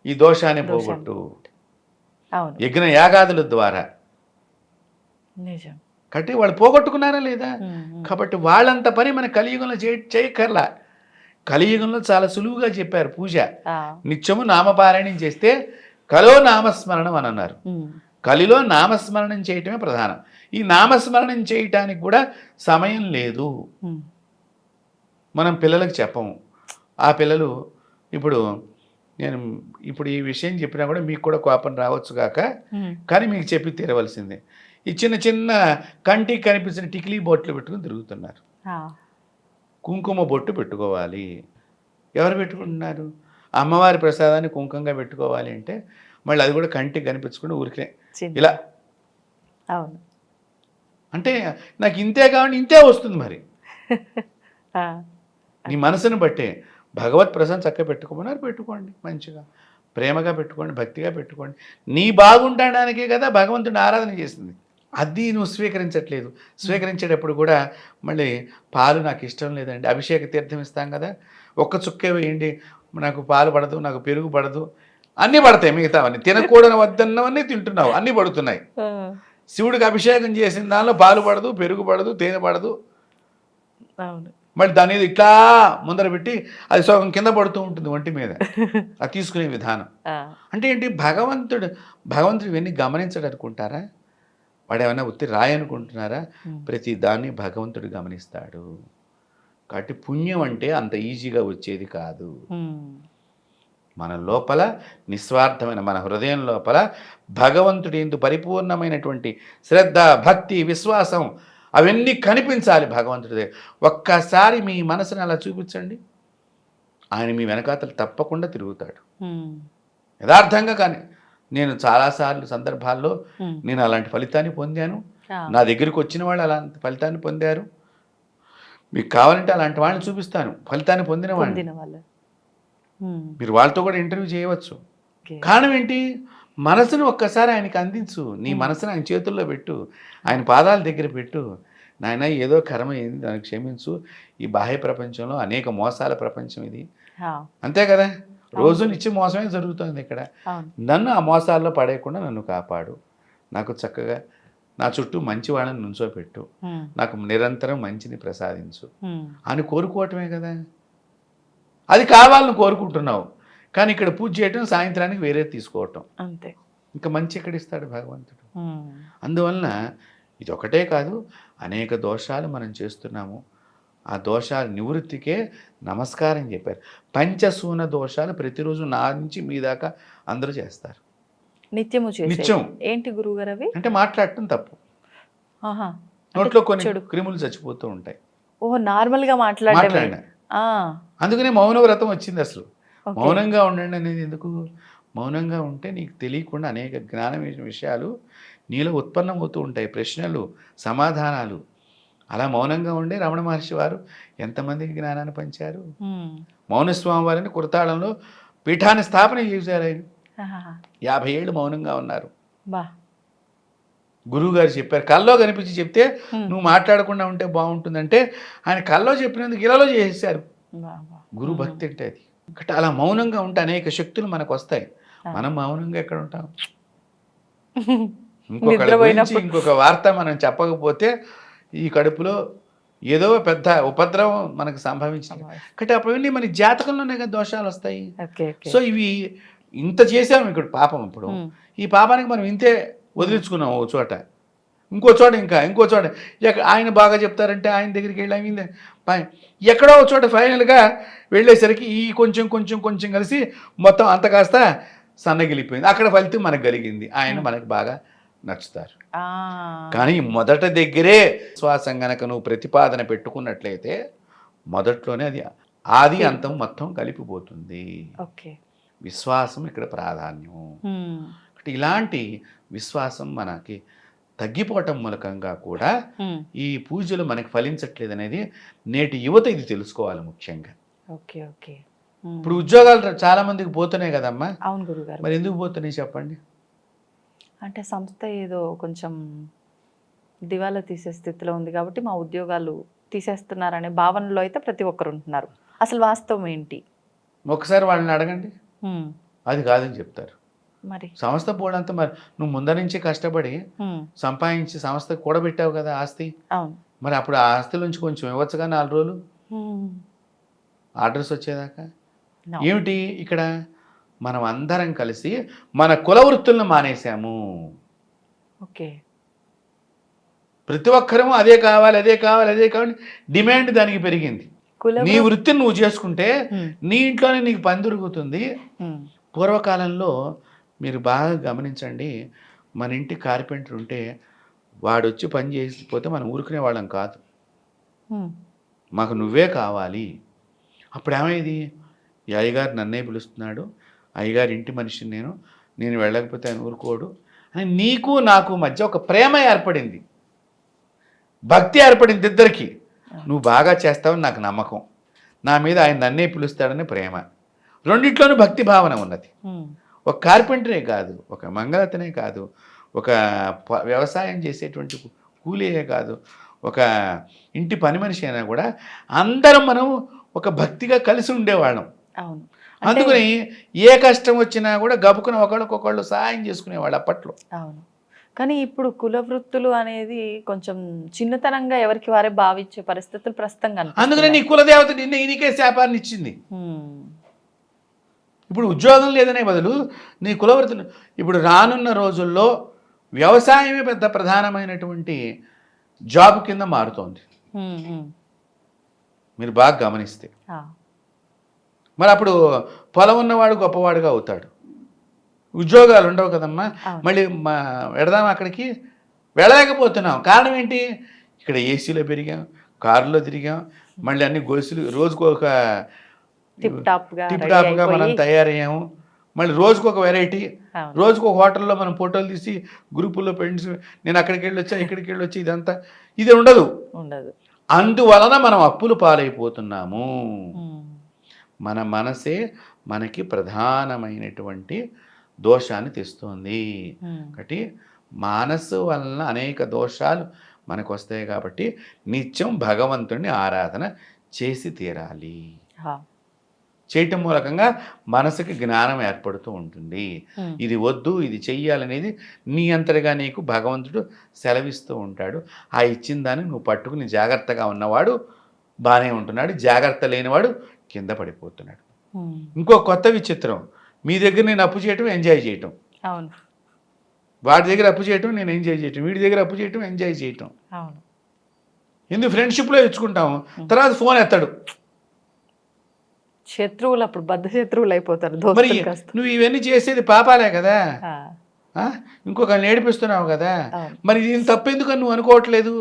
ఈ దోషాన్ని పోగొట్టు, యజ్ఞ యాగాదుల ద్వారా. కాబట్టి వాళ్ళు పోగొట్టుకున్నారా లేదా? కాబట్టి వాళ్ళంత పని మన కలియుగంలో చేయకర్లా. కలియుగంలో చాలా సులువుగా చెప్పారు పూజ. నిత్యము నామపారాయణం చేస్తే కలో నామస్మరణం అని అన్నారు. కలిలో నామస్మరణం చేయటమే ప్రధానం. ఈ నామస్మరణం చేయటానికి కూడా సమయం లేదు. మనం పిల్లలకు చెప్పము. ఆ పిల్లలు నేను ఇప్పుడు ఈ విషయం చెప్పినా కూడా మీకు కూడా కోపం రావచ్చు కాక, కానీ మీకు చెప్పి తీరవలసిందే. ఈ చిన్న చిన్న కంటికి కనిపించిన టిక్లీ బొట్లు పెట్టుకుని తిరుగుతున్నారు. కుంకుమ బొట్టు పెట్టుకోవాలి. ఎవరు పెట్టుకుంటున్నారు? అమ్మవారి ప్రసాదాన్ని కుంకుమంగా పెట్టుకోవాలి అంటే మళ్ళీ అది కూడా కంటికి కనిపించకుండా ఊరికే ఇలా అంటే నాకు ఇంతే కావాలి, ఇంతే వస్తుంది. మరి నీ మనసును బట్టే భగవత్ ప్రసాదం చక్కగా పెట్టుకోమన్నారు, పెట్టుకోండి. మంచిగా ప్రేమగా పెట్టుకోండి, భక్తిగా పెట్టుకోండి. నీ బాగుండడానికే కదా భగవంతుని ఆరాధన చేసింది. అది నువ్వు స్వీకరించట్లేదు. స్వీకరించేటప్పుడు కూడా మళ్ళీ పాలు నాకు ఇష్టం లేదండి, అభిషేక తీర్థం ఇస్తాం కదా, ఒక్క చుక్కే వేయండి, నాకు పాలు పడదు, నాకు పెరుగు పడదు, అన్నీ పడతాయి. మిగతావన్నీ తినకూడని వద్దన్నవన్నీ తింటున్నావు, అన్నీ పడుతున్నాయి. శివుడికి అభిషేకం చేసిన దానిలో పాలు పడదు, పెరుగు పడదు, తేనె పడదు. మళ్ళీ దాని మీద ఇట్లా ముందర పెట్టి అది సగం కింద పడుతూ ఉంటుంది ఒంటి మీద. అది తీసుకునే విధానం అంటే ఏంటి? భగవంతుడు ఇవన్నీ గమనించడు అనుకుంటారా? వాడు ఏమైనా ఉత్తి రాయి అనుకుంటున్నారా? ప్రతి దాన్ని భగవంతుడు గమనిస్తాడు. కాబట్టి పుణ్యం అంటే అంత ఈజీగా వచ్చేది కాదు. మన లోపల నిస్వార్థమైన మన హృదయం లోపల భగవంతుడి యందు పరిపూర్ణమైనటువంటి శ్రద్ధ, భక్తి, విశ్వాసం అవన్నీ కనిపించాలి భగవంతుడి దగ్గర. ఒక్కసారి మీ మనసుని అలా చూపించండి, ఆయన మీ వెనకాతలు తప్పకుండా తిరుగుతాడు యథార్థంగా. కానీ నేను చాలాసార్లు సందర్భాల్లో నేను అలాంటి ఫలితాన్ని పొందాను. నా దగ్గరికి వచ్చిన వాళ్ళు అలాంటి ఫలితాన్ని పొందారు. మీకు కావాలంటే అలాంటి వాళ్ళని చూపిస్తాను, ఫలితాన్ని పొందిన వాళ్ళు. మీరు వాళ్ళతో కూడా ఇంటర్వ్యూ చేయవచ్చు. కారణం ఏంటి? మనసును ఒక్కసారి ఆయనకి అందించు. నీ మనసును ఆయన చేతుల్లో పెట్టు, ఆయన పాదాల దగ్గర పెట్టు. నాయన ఏదో కర్మ అయింది, దానికి క్షమించు. ఈ బాహ్య ప్రపంచంలో అనేక మోసాల ప్రపంచం ఇది, అంతే కదా? రోజు నిత్య మోసమే జరుగుతుంది ఇక్కడ. నన్ను ఆ మోసాల్లో పడేయకుండా నన్ను కాపాడు. నాకు చక్కగా నా చుట్టూ మంచి వాళ్ళని నుంచోపెట్టు, నాకు నిరంతరం మంచిని ప్రసాదించు అని కోరుకోవటమే కదా. అది కావాలని కోరుకుంటున్నావు, కానీ ఇక్కడ పూజ చేయటం, సాయంత్రానికి వేరే తీసుకోవటం, అంతే. ఇంకా మంచి ఎక్కడిస్తాడు భగవంతుడు? అందువలన ఇది ఒకటే కాదు, అనేక దోషాలు మనం చేస్తున్నాము. ఆ దోషాల నివృత్తికే నమస్కారం చెప్పారు. పంచసూన దోషాలు ప్రతిరోజు నా నుంచి మీ దాకా అందరూ చేస్తారు. నిత్యం. ఏంటి గురువుగారు అవి? అంటే మాట్లాడటం తప్పు, నోట్లో కొన్ని క్రిములు చచ్చిపోతూ ఉంటాయి. నార్మల్ గా మాట్లాడిన అందుకనే మౌన వ్రతం వచ్చింది. అసలు మౌనంగా ఉండండి అనేది ఎందుకు? మౌనంగా ఉంటే నీకు తెలియకుండా అనేక జ్ఞానం విషయాలు నీలో ఉత్పన్నమవుతూ ఉంటాయి, ప్రశ్నలు, సమాధానాలు. అలా మౌనంగా ఉండే రమణ మహర్షి వారు ఎంతమందికి జ్ఞానాన్ని పంచారు. మౌనస్వామి వారిని కురతాళంలో పీఠాన్ని స్థాపన చేశారు. ఆయన 50 ఏళ్ళు మౌనంగా ఉన్నారు. గురువు గారు చెప్పారు, కల్లో కనిపించి చెప్తే నువ్వు మాట్లాడకుండా ఉంటే బాగుంటుందంటే ఆయన కల్లో చెప్పినందుకు ఇలాలో చేసేసారు. గురు భక్తి అంటే అది. అలా మౌనంగా ఉంటే అనేక శక్తులు మనకు వస్తాయి. మనం మౌనంగా ఎక్కడ ఉంటాం? ఇంకొక వార్త మనం చెప్పకపోతే ఈ కడుపులో ఏదో పెద్ద ఉపద్రవం మనకు సంభవించింది. కాబట్టి అప్పుడు మన జాతకంలోనే కదా దోషాలు వస్తాయి. సో ఇవి ఇంత చేసాము ఇక్కడ పాపం. ఇప్పుడు ఈ పాపానికి మనం ఇంతే వదిలించుకున్నాం. ఓ చోట, ఇంకో చోట, ఇంకో చోట. ఆయన బాగా చెప్తారంటే ఆయన దగ్గరికి వెళ్ళి ఎక్కడో ఒక చోట ఫైనల్గా వెళ్ళేసరికి ఈ కొంచెం కలిసి మొత్తం అంత కాస్త సన్నగిలిపోయింది. అక్కడ ఫలితం మనకు కలిగింది. ఆయన మనకు బాగా నచ్చుతారు. కానీ మొదట దగ్గరే విశ్వాసం గనక నువ్వు ప్రతిపాదన పెట్టుకున్నట్లయితే మొదట్లోనే అది ఆది అంతం మొత్తం కలిపిపోతుంది. విశ్వాసం ఇక్కడ ప్రాధాన్యం. ఇలాంటి విశ్వాసం మనకి తగ్గిపోవటం మూలకంగా కూడా ఈ పూజలు మనకి ఫలించట్లేదు అనేది నేటి యువత ఇది తెలుసుకోవాలి ముఖ్యంగా. ఇప్పుడు ఉద్యోగాలు చాలా మందికి పోతున్నాయి కదమ్మా. అవును గురుగారు. మరి ఎందుకు పోతున్నాయి చెప్పండి? అంటే సంస్థ ఏదో కొంచెం దివాలా తీసే స్థితిలో ఉంది కాబట్టి మా ఉద్యోగాలు తీసేస్తున్నారనే భావనలో అయితే ప్రతి ఒక్కరు ఉంటున్నారు. అసలు వాస్తవం ఏంటి? ఒకసారి వాళ్ళని అడగండి, అది కాదని చెప్తారు. మరి సంస్థ పోవడంతో మరి నువ్వు ముందర నుంచి కష్టపడి సంపాదించి సంస్థ కూడబెట్టావు కదా ఆస్తి. మరి అప్పుడు ఆ ఆస్తి నుంచి కొంచెం ఇవ్వచ్చుగా 4 రోజులు ఆర్డర్స్ వచ్చేదాకా. ఏమిటి ఇక్కడ మనం అందరం కలిసి మన కుల వృత్తులను మానేశాము. ప్రతి ఒక్కరము అదే కావాలి డిమాండ్ దానికి పెరిగింది. నీ వృత్తిని నువ్వు చేసుకుంటే నీ ఇంట్లోనే నీకు పని దొరుకుతుంది. పూర్వకాలంలో మీరు బాగా గమనించండి, మన ఇంటి కార్పెంటర్ ఉంటే వాడు వచ్చి పని చేసిపోతే మనం ఊరుకునే వాళ్ళం కాదు. మాకు నువ్వే కావాలి. అప్పుడు ఏమైంది? ఈ అయ్యగారు నన్నే పిలుస్తున్నాడు, అయ్యగారు ఇంటి మనిషిని నేను వెళ్ళకపోతే ఆయన ఊరుకోడు అని నీకు నాకు మధ్య ఒక ప్రేమ ఏర్పడింది, భక్తి ఏర్పడింది ఇద్దరికి. నువ్వు బాగా చేస్తావని నాకు నమ్మకం, నా మీద ఆయన నన్నే పిలుస్తాడని ప్రేమ. రెండిట్లోనూ భక్తి భావన ఉన్నది. ఒక కార్పెంటరే కాదు, ఒక మంగళతనే కాదు, ఒక వ్యవసాయం చేసేటువంటి కూలీయే కాదు, ఒక ఇంటి పని మనిషి అయినా కూడా అందరం మనం ఒక భక్తిగా కలిసి ఉండేవాళ్ళం. అందుకని ఏ కష్టం వచ్చినా కూడా గబుకున ఒకళ్ళకొకళ్ళు సహాయం చేసుకునేవాళ్ళు అప్పట్లో. అవును. కానీ ఇప్పుడు కుల వృత్తులు అనేది కొంచెం చిన్నతనంగా ఎవరికి వారే భావించే పరిస్థితులు ప్రస్తుతంగా. అందుకనే నీ కులదేవత నీకే శాపాన్ని ఇచ్చింది. ఇప్పుడు ఉద్యోగం లేదనే బదులు నీ కులవృత్తిని ఇప్పుడు రానున్న రోజుల్లో వ్యవసాయమే పెద్ద ప్రధానమైనటువంటి జాబ్ కింద మారుతోంది మీరు బాగా గమనిస్తే. మరి అప్పుడు పొలం ఉన్నవాడు గొప్పవాడుగా అవుతాడు. ఉద్యోగాలు ఉండవు కదమ్మా. మళ్ళీ వెడదాం అక్కడికి వెళ్ళలేకపోతున్నాం. కారణం ఏంటి? ఇక్కడ ఏసీలో పెరిగాం, కారులో తిరిగాం, మళ్ళీ అన్ని గొలుసులు రోజుకు ఒక టిప్ టాప్గా మనం తయారయ్యాము. మళ్ళీ రోజుకు ఒక వెరైటీ, రోజుకు ఒక హోటల్లో మనం ఫోటోలు తీసి గ్రూపుల్లో ఫ్రెండ్స్ నేను అక్కడికి వెళ్ళి వచ్చా, ఇక్కడికి వెళ్ళి వచ్చి, ఇదంతా ఇది ఉండదు. అందువలన మనం అప్పులు పాలైపోతున్నాము. మన మనసే మనకి ప్రధానమైనటువంటి దోషాన్ని తెస్తుంది. కాబట్టి మనసు వలన అనేక దోషాలు మనకు వస్తాయి. కాబట్టి నిత్యం భగవంతుడిని ఆరాధన చేసి తీరాలి. చేయటం మూలకంగా మనసుకి జ్ఞానం ఏర్పడుతూ ఉంటుంది. ఇది వద్దు, ఇది చెయ్యాలనేది నీ అంతటిగా నీకు భగవంతుడు సెలవిస్తూ ఉంటాడు. ఆ ఇచ్చిన దాన్ని నువ్వు పట్టుకుని జాగ్రత్తగా ఉన్నవాడు బాగానే ఉంటున్నాడు, జాగ్రత్త లేనివాడు కింద పడిపోతున్నాడు. ఇంకో కొత్త విచిత్రం, మీ దగ్గర నేను అప్పు చేయటం ఎంజాయ్ చేయటం, వాడి దగ్గర అప్పు చేయటం నేను ఎంజాయ్ చేయటం, వీడి దగ్గర అప్పు చేయటం ఎంజాయ్ చేయటం. ఎందుకు ఫ్రెండ్షిప్లో ఇచ్చుకుంటాం, తర్వాత ఫోన్ ఎత్తాడు. శత్రువులు అప్పుడు బద్ద శత్రువులు అయిపోతారు. మరి నువ్వు ఇవన్నీ చేసేది పాపాలే కదా, ఇంకొకరిని ఏడిపిస్తున్నావు కదా. మరి దీని తప్పెందుకని నువ్వు అనుకోవట్లేదు?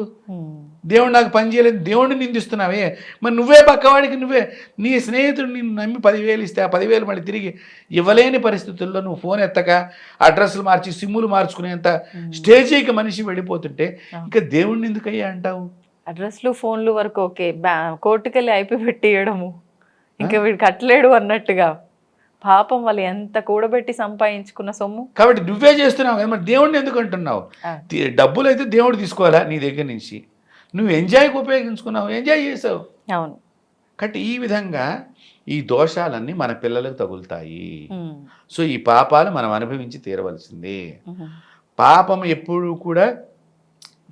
దేవుడు నాకు పని చేయలేదు, దేవుడిని నిందిస్తున్నావే. మరి నువ్వే పక్కవాడికి నువ్వే, నీ స్నేహితుడు నిన్ను నమ్మి 10,000 ఇస్తే ఆ 10,000 మళ్ళీ తిరిగి ఇవ్వలేని పరిస్థితుల్లో నువ్వు ఫోన్ ఎత్తక అడ్రస్లు మార్చి సిమ్ములు మార్చుకునేంత స్టేజీకి మనిషి వెళ్ళిపోతుంటే ఇంకా దేవుడిని ఎందుకయ్యా అంటావు? అడ్రస్లు ఫోన్లు వరకు ఓకే, కోర్టుకెళ్ళి అయిపోయి పెట్టి ఇవ్వడము, ఇంకా వీడు కట్టలేడు అన్నట్టుగా. పాపం వాళ్ళు ఎంత కూడబెట్టి సంపాదించుకున్న సొమ్ము. కాబట్టి నువ్వే చేస్తున్నావు కదా, మరి దేవుడిని ఎందుకు అంటున్నావు? డబ్బులు అయితే దేవుడు తీసుకోవాలా నీ దగ్గర నుంచి, నువ్వు ఎంజాయ్కి ఉపయోగించుకున్నావు, ఎంజాయ్ చేసావు. అవును. కాబట్టి ఈ విధంగా ఈ దోషాలన్నీ మన పిల్లలకు తగులుతాయి. సో ఈ పాపాలు మనం అనుభవించి తీరవలసిందే. పాపం ఎప్పుడు కూడా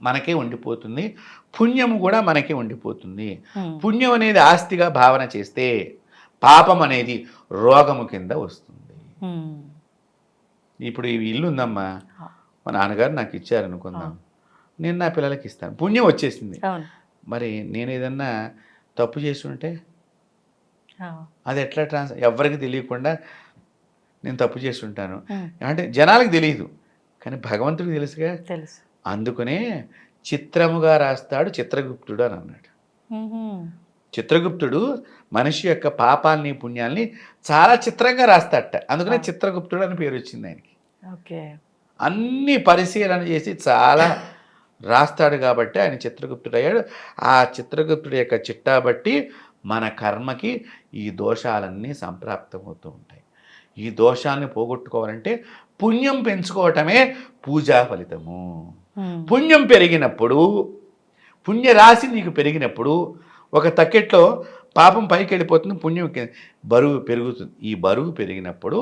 మనకే ఉండిపోతుంది, పుణ్యము కూడా మనకే ఉండిపోతుంది. పుణ్యం అనేది ఆస్తిగా భావన చేస్తే పాపం అనేది రోగము కింద వస్తుంది. ఇప్పుడు ఈ ఇల్లు ఉందమ్మా, మా నాన్నగారు నాకు ఇచ్చారు అనుకుందాం, నేను నా పిల్లలకి ఇస్తాను, పుణ్యం వచ్చేసింది. మరి నేను ఏదన్నా తప్పు చేసి ఉంటే అది ఎట్లా ఎవరికి తెలియకుండా నేను తప్పు చేసి ఉంటాను అంటే జనాలకు తెలియదు, కానీ భగవంతుడికి తెలుసుగా. తెలుసు. అందుకనే చిత్రముగా రాస్తాడు చిత్రగుప్తుడు అని అన్నాడు. చిత్రగుప్తుడు మనిషి యొక్క పాపాలని పుణ్యాల్ని చాలా చిత్రంగా రాస్తాడట, అందుకనే చిత్రగుప్తుడు అని పేరు వచ్చింది ఆయనకి. అన్ని పరిశీలన చేసి చాలా రాస్తాడు కాబట్టి ఆయన చిత్రగుప్తుడు అయ్యాడు. ఆ చిత్రగుప్తుడి యొక్క చిట్టా బట్టి మన కర్మకి ఈ దోషాలన్నీ సంప్రాప్తమవుతూ ఉంటాయి. ఈ దోషాన్ని పోగొట్టుకోవాలంటే పుణ్యం పెంచుకోవటమే పూజా ఫలితము. పుణ్యం పెరిగినప్పుడు, పుణ్యరాశి నీకు పెరిగినప్పుడు ఒక తక్కెట్లో పాపం పైకి వెళ్ళిపోతుంది, పుణ్యం బరువు పెరుగుతుంది. ఈ బరువు పెరిగినప్పుడు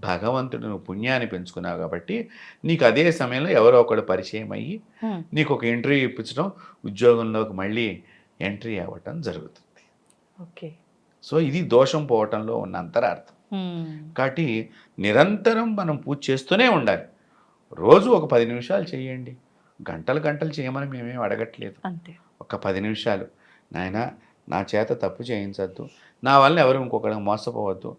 భగవంతుడు నువ్వు పుణ్యాన్ని పెంచుకున్నావు కాబట్టి నీకు అదే సమయంలో ఎవరో ఒకడు పరిచయం అయ్యి నీకు ఒక ఇంటర్వ్యూ ఇప్పించడం, ఉద్యోగంలోకి మళ్ళీ ఎంట్రీ అవ్వటం జరుగుతుంది. ఓకే. సో ఇది దోషం పోవటంలో ఉన్న అంతరార్థం. కాబట్టి నిరంతరం మనం పూజ చేస్తూనే ఉండాలి. రోజు ఒక 10 నిమిషాలు చేయండి, గంటలు గంటలు చేయమని మేమేం అడగట్లేదు. ఒక 10 నిమిషాలు, నాయన నా చేత తప్పు చేయించద్దు, నా వల్ల ఎవరు ఇంకొకరికి మోసపోవద్దు,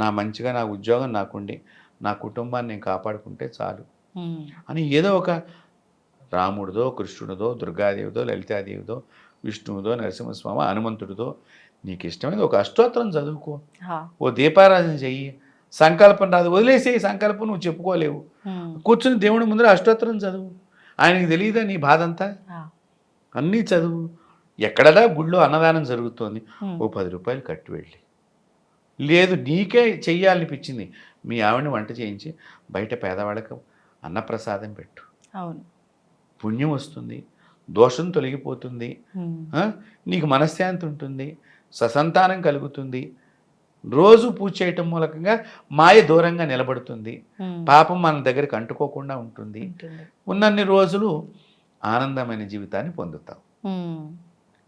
నా మంచిగా నా ఉద్యోగం నాకుండి నా కుటుంబాన్ని నేను కాపాడుకుంటే చాలు అని ఏదో ఒక రాముడిదో, కృష్ణుడిదో, దుర్గాదేవిదో, లలితాదేవిదో, విష్ణువుదో, నరసింహస్వామి, హనుమంతుడిదో నీకు ఇష్టమైన ఒక అష్టోత్తరం చదువుకో, ఓ దీపారాధన చెయ్యి. సంకల్పం రాదు, వదిలేసే సంకల్పం నువ్వు చెప్పుకోలేవు, కూర్చుని దేవుడి ముందర అష్టోత్తరం చదువు. ఆయనకి తెలియదా నీ బాధ అంతా? అన్నీ చదువు. ఎక్కడదా గుళ్ళో అన్నదానం జరుగుతోంది, ఓ 10 రూపాయలు కట్టి వెళ్ళి, లేదు నీకే చెయ్యాలనిపించింది మీ ఆవిడని వంట చేయించి బయట పేదవాళ్ళకు అన్నప్రసాదం పెట్టు. పుణ్యం వస్తుంది, దోషం తొలగిపోతుంది, నీకు మనశ్శాంతి ఉంటుంది, ససంతానం కలుగుతుంది. రోజు పూజ చేయటం మూలకంగా మాయ దూరంగా నిలబడుతుంది, పాపం మన దగ్గరికి అంటుకోకుండా ఉంటుంది. ఉన్నన్ని రోజులు ఆనందమైన జీవితాన్ని పొందుతాం.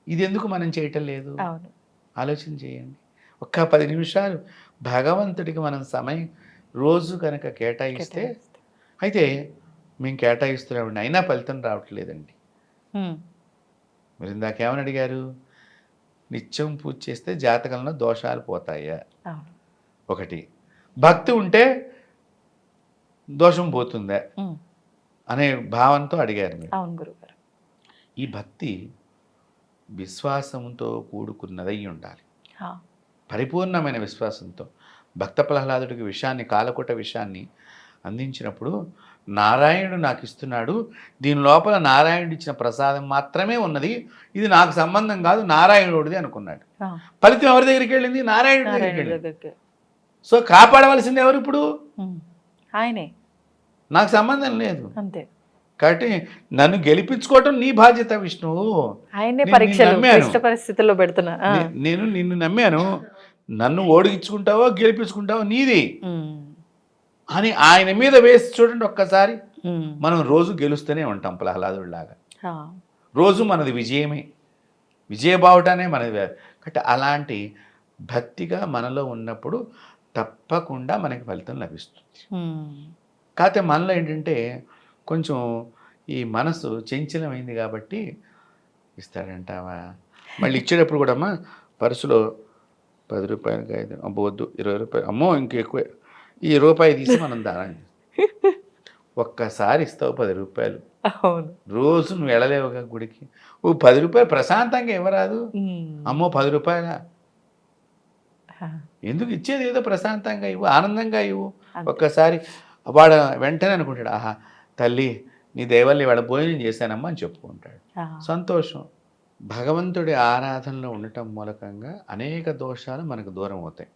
ఇది ఎందుకు మనం చేయటం లేదు? ఆలోచన చేయండి. ఒక్క 10 నిమిషాలు భగవంతుడికి మనం సమయం రోజు కనుక కేటాయిస్తే, అయితే మేము కేటాయిస్తున్నామండి, అయినా ఫలితం రావట్లేదండి. ఉమ్, మీరు ఇందాకేమని అడిగారు? నిత్యం పూజ చేస్తే జాతకంలో దోషాలు పోతాయా? అవును. ఒకటి. భక్తి ఉంటే దోషం పోతుందా ఉమ్, అనే భావంతో అడిగారు మీరు. అవును గురుగారు. ఈ భక్తి విశ్వాసంతో కూడుకున్నదై ఉండాలి. ఆ, పరిపూర్ణమైన విశ్వాసంతో. భక్త ప్రహ్లాదుడికి విషయాన్ని, కాలకూట విషయాన్ని అందించినప్పుడు నారాయణుడు నాకు ఇస్తున్నాడు, దీని లోపల నారాయణుడు ఇచ్చిన ప్రసాదం మాత్రమే ఉన్నది, ఇది నాకు సంబంధం కాదు, నారాయణుడిది అనుకున్నాడు. ఆ, ఫలితం ఎవరి దగ్గరికి వెళ్ళింది? నారాయణుడి దగ్గరికి నారాయణ వెళ్ళింది. దగ్గరికి. సో కాపాడవలసింది ఎవరు ఇప్పుడు? ఉమ్, ఆయనే. నాకు సంబంధం లేదు. అంతే. కాబట్టి నన్ను గెలిపించుకోవటం నీ బాధ్యత విష్ణువు. ఆయనే నేను పరీక్షలు నమ్మాను. క్లిష్ట పరిస్థితుల్లో పెడుతున్నా. ఆ, నేను నిన్ను నమ్మాను, నన్ను ఓడిగించుకుంటావో గెలిపించుకుంటావో నీది ఉమ్, అని ఆయన మీద వేసి చూడండి ఒక్కసారి. ఉమ్, మనం రోజు గెలుస్తూనే ఉంటాం ప్రహ్లాదుడిలాగా. ఆ, రోజు మనది విజయమే, విజయబావుటానే మనది. కాబట్టి అలాంటి భక్తిగా మనలో ఉన్నప్పుడు తప్పకుండా మనకి ఫలితం లభిస్తుంది. ఉమ్, కాకపోతే మనలో ఏంటంటే కొంచెం ఈ మనసు చంచలమైంది కాబట్టి ఇస్తాడంటావా, మళ్ళీ ఇచ్చేటప్పుడు కూడా అమ్మా పర్సులో 10 రూపాయలకి 5 అమ్మో వద్దు, 20 రూపాయలు అమ్మో ఇంకెక్కువే, ఈ రూపాయి తీసి మనం దానం చేస్తాం. ఒక్కసారి ఇస్తావు 10 రూపాయలు, అవును. రోజు నువ్వు వెళ్ళలేవుగా గుడికి, ఓ 10 రూపాయలు ప్రశాంతంగా ఇవ్వరాదు? ఉమ్, అమ్మో 10 రూపాయల ఆ, ఎందుకు? ఇచ్చేది ఏదో ప్రశాంతంగా ఇవ్వు, ఆనందంగా ఇవ్వు. అంతే. ఒక్కసారి వాడు వెంటనే అనుకుంటాడు, ఆహా తల్లి నీ దయవల్ల ఇవాళ భోజనం చేశానమ్మా అని చెప్పుకుంటాడు. ఆ, సంతోషం. భగవంతుడి ఆరాధనలో ఉండటం మూలకంగా అనేక దోషాలు మనకు దూరం అవుతాయి.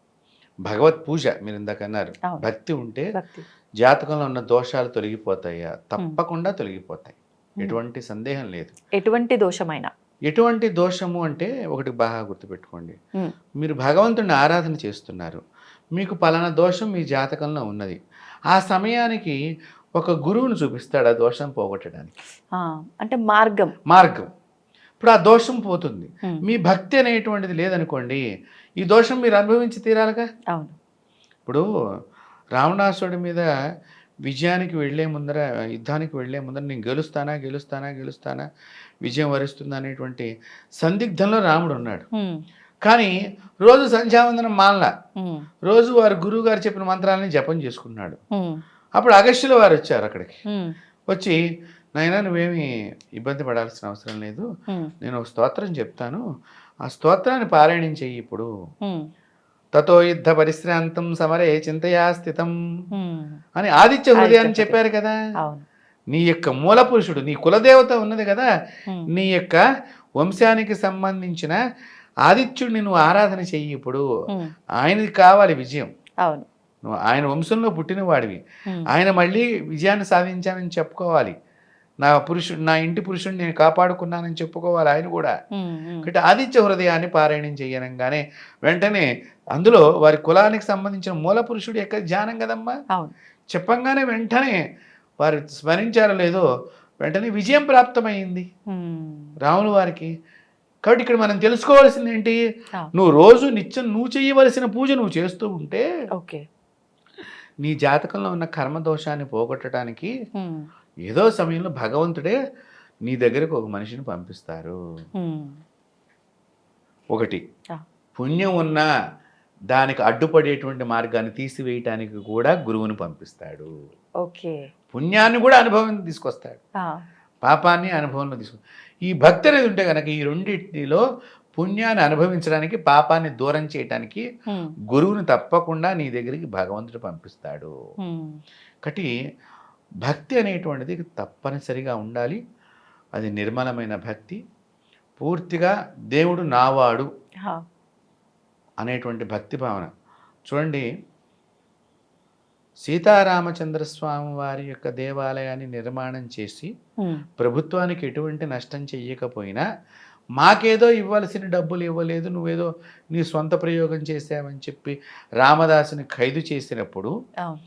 భగవత్ పూజ మీరు ఇందాక అన్నారు, అవును. భక్తి ఉంటే భక్తి. జాతకంలో ఉన్న దోషాలు తొలగిపోతాయా? తప్పకుండా తొలగిపోతాయి, ఎటువంటి సందేహం లేదు. ఎటువంటి దోషమైన. ఎటువంటి దోషము అంటే ఒకటి బాగా గుర్తుపెట్టుకోండి, ఉమ్, మీరు భగవంతుడిని ఆరాధన చేస్తున్నారు, మీకు పలానా దోషం మీ జాతకంలో ఉన్నది, ఆ సమయానికి ఒక గురువుని చూపిస్తాడు ఆ దోషం పోగొట్టడానికి. ఆ, అంటే మార్గం. మార్గం. ఇప్పుడు ఆ దోషం పోతుంది. ఉమ్, మీ భక్తి అనేటువంటిది లేదనుకోండి, ఈ దోషం మీరు అనుభవించి తీరాలిగా. అవును. ఇప్పుడు రావణాసుడి మీద విజయానికి వెళ్ళే ముందర, యుద్ధానికి వెళ్ళే ముందర నేను గెలుస్తానా విజయం వరిస్తుందా అనేటువంటి సందిగ్ధంలో రాముడు ఉన్నాడు. ఉమ్, కానీ రోజు సంధ్యావందనం మానలా, ఉమ్, రోజు వారు గురువు గారు చెప్పిన మంత్రాలని జపం చేసుకున్నాడు. ఉమ్, అప్పుడు అగస్త్యుల వారు వచ్చారు అక్కడికి. ఉమ్, వచ్చి నాయనా నువ్వేమీ ఇబ్బంది పడాల్సిన అవసరం లేదు, ఉమ్, నేను ఒక స్తోత్రం చెప్తాను, ఆ స్తోత్రాన్ని పారాయణం చెయ్యి ఇప్పుడు. ఉమ్, తతో యుద్ధ పరిశ్రాంతం సమరే చింతయా స్థితం ఉమ్, అని ఆదిత్య హృదయాన్ని ఆదిత్య చెప్పారు కదా. అవును. నీ యొక్క మూల పురుషుడు, నీ కులదేవత ఉన్నది కదా, ఉమ్, నీ యొక్క వంశానికి సంబంధించిన ఆదిత్యుడిని నువ్వు ఆరాధన చెయ్యి ఇప్పుడు. ఉమ్, ఆయనది కావాలి విజయం, అవును. నువ్వు ఆయన వంశంలో పుట్టిన వాడివి, ఉమ్, ఆయన మళ్ళీ విజయాన్ని సాధించానని చెప్పుకోవాలి, నా ఇంటి పురుషుడిని నేను కాపాడుకున్నానని చెప్పుకోవాలి ఆయన కూడా. ఉమ్, ఉమ్, కాబట్టి ఆదిత్య హృదయాన్ని పారాయణం చేయనంగానే వెంటనే అందులో వారి కులానికి సంబంధించిన మూల పురుషుడు యొక్క ధ్యానం కదమ్మా, అవును. చెప్పంగానే వెంటనే వారు స్మరించారో లేదో వెంటనే విజయం ప్రాప్తమైంది ఉమ్, రాములు వారికి. కాబట్టి ఇక్కడ మనం తెలుసుకోవాల్సింది ఏంటి, ఆ, నువ్వు రోజు నిత్యం నువ్వు చేయవలసిన పూజ నువ్వు చేస్తూ ఉంటే ఓకే. నీ జాతకంలో ఉన్న కర్మదోషాన్ని పోగొట్టడానికి ఉమ్, ఏదో సమయంలో భగవంతుడే నీ దగ్గరకు ఒక మనిషిని పంపిస్తారు. ఉమ్, ఒకటి, ఆ, పుణ్యం ఉన్నా దానికి అడ్డుపడేటువంటి మార్గాన్ని తీసివేయటానికి కూడా గురువుని పంపిస్తాడు. ఓకే. పుణ్యాన్ని కూడా అనుభవం తీసుకొస్తాడు, ఆ, పాపాన్ని అనుభవంలో తీసుకొస్తాడు. ఈ భక్తి అనేది ఉంటే కనుక ఈ రెండింటిలో పుణ్యాన్ని అనుభవించడానికి, పాపాన్ని దూరం చేయటానికి ఉమ్, గురువుని తప్పకుండా నీ దగ్గరికి భగవంతుడు పంపిస్తాడు. ఉమ్, కాబట్టి భక్తి అనేటువంటిది తప్పనిసరిగా ఉండాలి. అది నిర్మలమైన భక్తి, పూర్తిగా దేవుడు నావాడు ఆ, అనేటువంటి భక్తి భావన. చూడండి, సీతారామచంద్ర స్వామి వారి యొక్క దేవాలయాన్ని నిర్మాణం చేసి ఉమ్, ప్రభుత్వానికి ఎటువంటి నష్టం చెయ్యకపోయినా మాకేదో ఇవ్వాల్సిన డబ్బులు ఇవ్వలేదు, నువ్వేదో నీ సొంత ప్రయోగం చేసావని చెప్పి రామదాసుని ఖైదు చేసినప్పుడు అవును.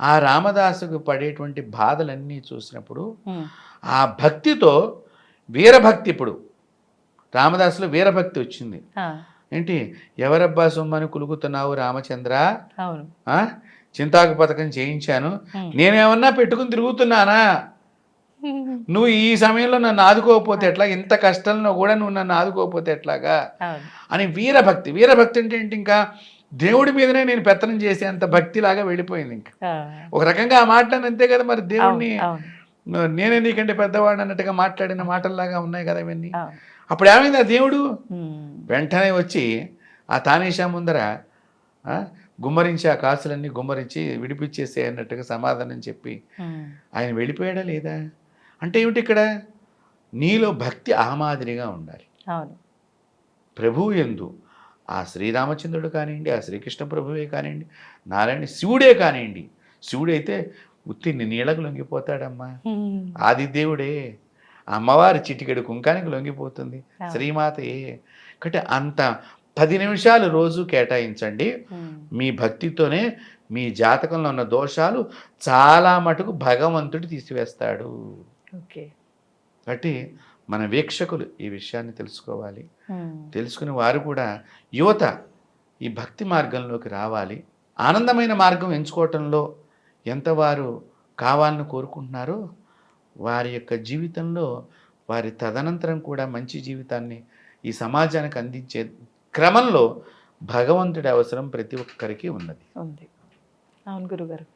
ఆ రామదాసుకు పడేటువంటి బాధలన్నీ చూసినప్పుడు ఉమ్, ఆ భక్తితో వీరభక్తి, ఇప్పుడు రామదాసులో వీరభక్తి వచ్చింది. ఆ, ఏంటి, ఎవరబ్బా సొమ్మని కులుకుతున్నావు రామచంద్ర, అవును. చింతాకు పథకం చేయించాను, ఉమ్, నేనేమన్నా పెట్టుకుని తిరుగుతున్నానా నువ్వు ఈ సమయంలో నన్ను ఆదుకోకపోతే ఎట్లా, ఇంత కష్టంలో కూడా నువ్వు నన్ను ఆదుకోకపోతే ఎట్లాగా అవును. అని వీరభక్తి అంటే ఏంటి, ఇంకా దేవుడి మీదనే నేను పెత్తనం చేసే అంత భక్తిలాగా వెళ్ళిపోయింది. ఇంకా ఆ, ఒక రకంగా ఆ మాటలను అంతే కదా మరి, దేవుడిని అవును. నేనే నీకంటే పెద్దవాడిని అన్నట్టుగా మాట్లాడిన మాటల్లాగా ఉన్నాయి కదా ఇవన్నీ. అవును. అప్పుడు ఏమైంది, ఆ దేవుడు ఉమ్, వెంటనే వచ్చి ఆ తానేషా ముందర ఆ, గుమ్మరించి ఆ కాసులన్నీ గుమ్మరించి విడిపించేసే అన్నట్టుగా సమాధానం చెప్పి ఉమ్, ఆయన వెళ్ళిపోయాడా లేదా అంటే ఏమిటి ఇక్కడ, నీలో భక్తి ఆ మాదిరిగా ఉండాలి. అవును. ప్రభువు యందు ఆ శ్రీరామచంద్రుడు కానివ్వండి, ఆ శ్రీకృష్ణ ప్రభువే కానివ్వండి, నారాయణ శివుడే కానివ్వండి, శివుడైతే ఉత్తి నీళ్ళకు లొంగిపోతాడమ్మా, ఉమ్, ఆదిదేవుడే, అమ్మవారి చిటికెడు కుంకానికి లొంగిపోతుంది, అవును. శ్రీమాతయే. కాబట్టి అంత 10 నిమిషాలు రోజు కేటాయించండి. ఉమ్, మీ భక్తితోనే మీ జాతకంలో ఉన్న దోషాలు చాలా మటుకు భగవంతుడు తీసివేస్తాడు. ఓకే. కాబట్టి మన వీక్షకులు ఈ విషయాన్ని తెలుసుకోవాలి. ఉమ్, తెలుసుకుని వారు కూడా, యువత ఈ భక్తి మార్గంలోకి రావాలి. ఆనందమైన మార్గం ఎంచుకోవటంలో ఎంత వారు కావాలని కోరుకుంటున్నారో, వారి యొక్క జీవితంలో వారి తదనంతరం కూడా మంచి జీవితాన్ని ఈ సమాజానికి అందించే క్రమంలో భగవంతుడి అవసరం ప్రతి ఒక్కరికి ఉన్నది. ఉంది. అవును గురుగారు.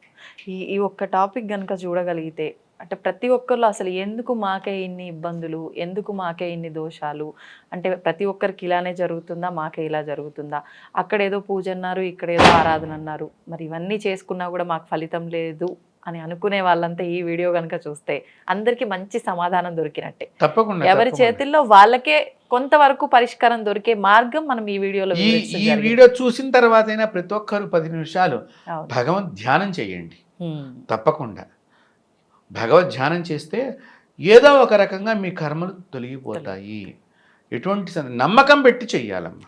ఈ ఒక్క టాపిక్ కనుక చూడగలిగితే, అంటే ప్రతి ఒక్కరిలో అసలు ఎందుకు మాకే ఇన్ని ఇబ్బందులు, ఎందుకు మాకే ఇన్ని దోషాలు, అంటే ప్రతి ఒక్కరికి ఇలానే జరుగుతుందా, మాకే ఇలా జరుగుతుందా, అక్కడేదో పూజ అన్నారు, ఇక్కడేదో ఆరాధన అన్నారు, మరి ఇవన్నీ చేసుకున్నా కూడా మాకు ఫలితం లేదు అని అనుకునే వాళ్ళంతా ఈ వీడియో కనుక చూస్తే అందరికీ మంచి సమాధానం దొరికినట్టే. తప్పకుండా ఎవరి చేతుల్లో వాళ్ళకే కొంతవరకు పరిష్కారం దొరికే మార్గం మనం ఈ వీడియోలో ఈ వీడియో చూసిన తర్వాత అయినా ప్రతి ఒక్కరు 10 నిమిషాలు భగవద్ ధ్యానం చేయండి. తప్పకుండా భగవద్ ధ్యానం చేస్తే ఏదో ఒక రకంగా మీ కర్మలు తొలగిపోతాయి. ఎటువంటి నమ్మకం పెట్టి చెయ్యాలమ్మా.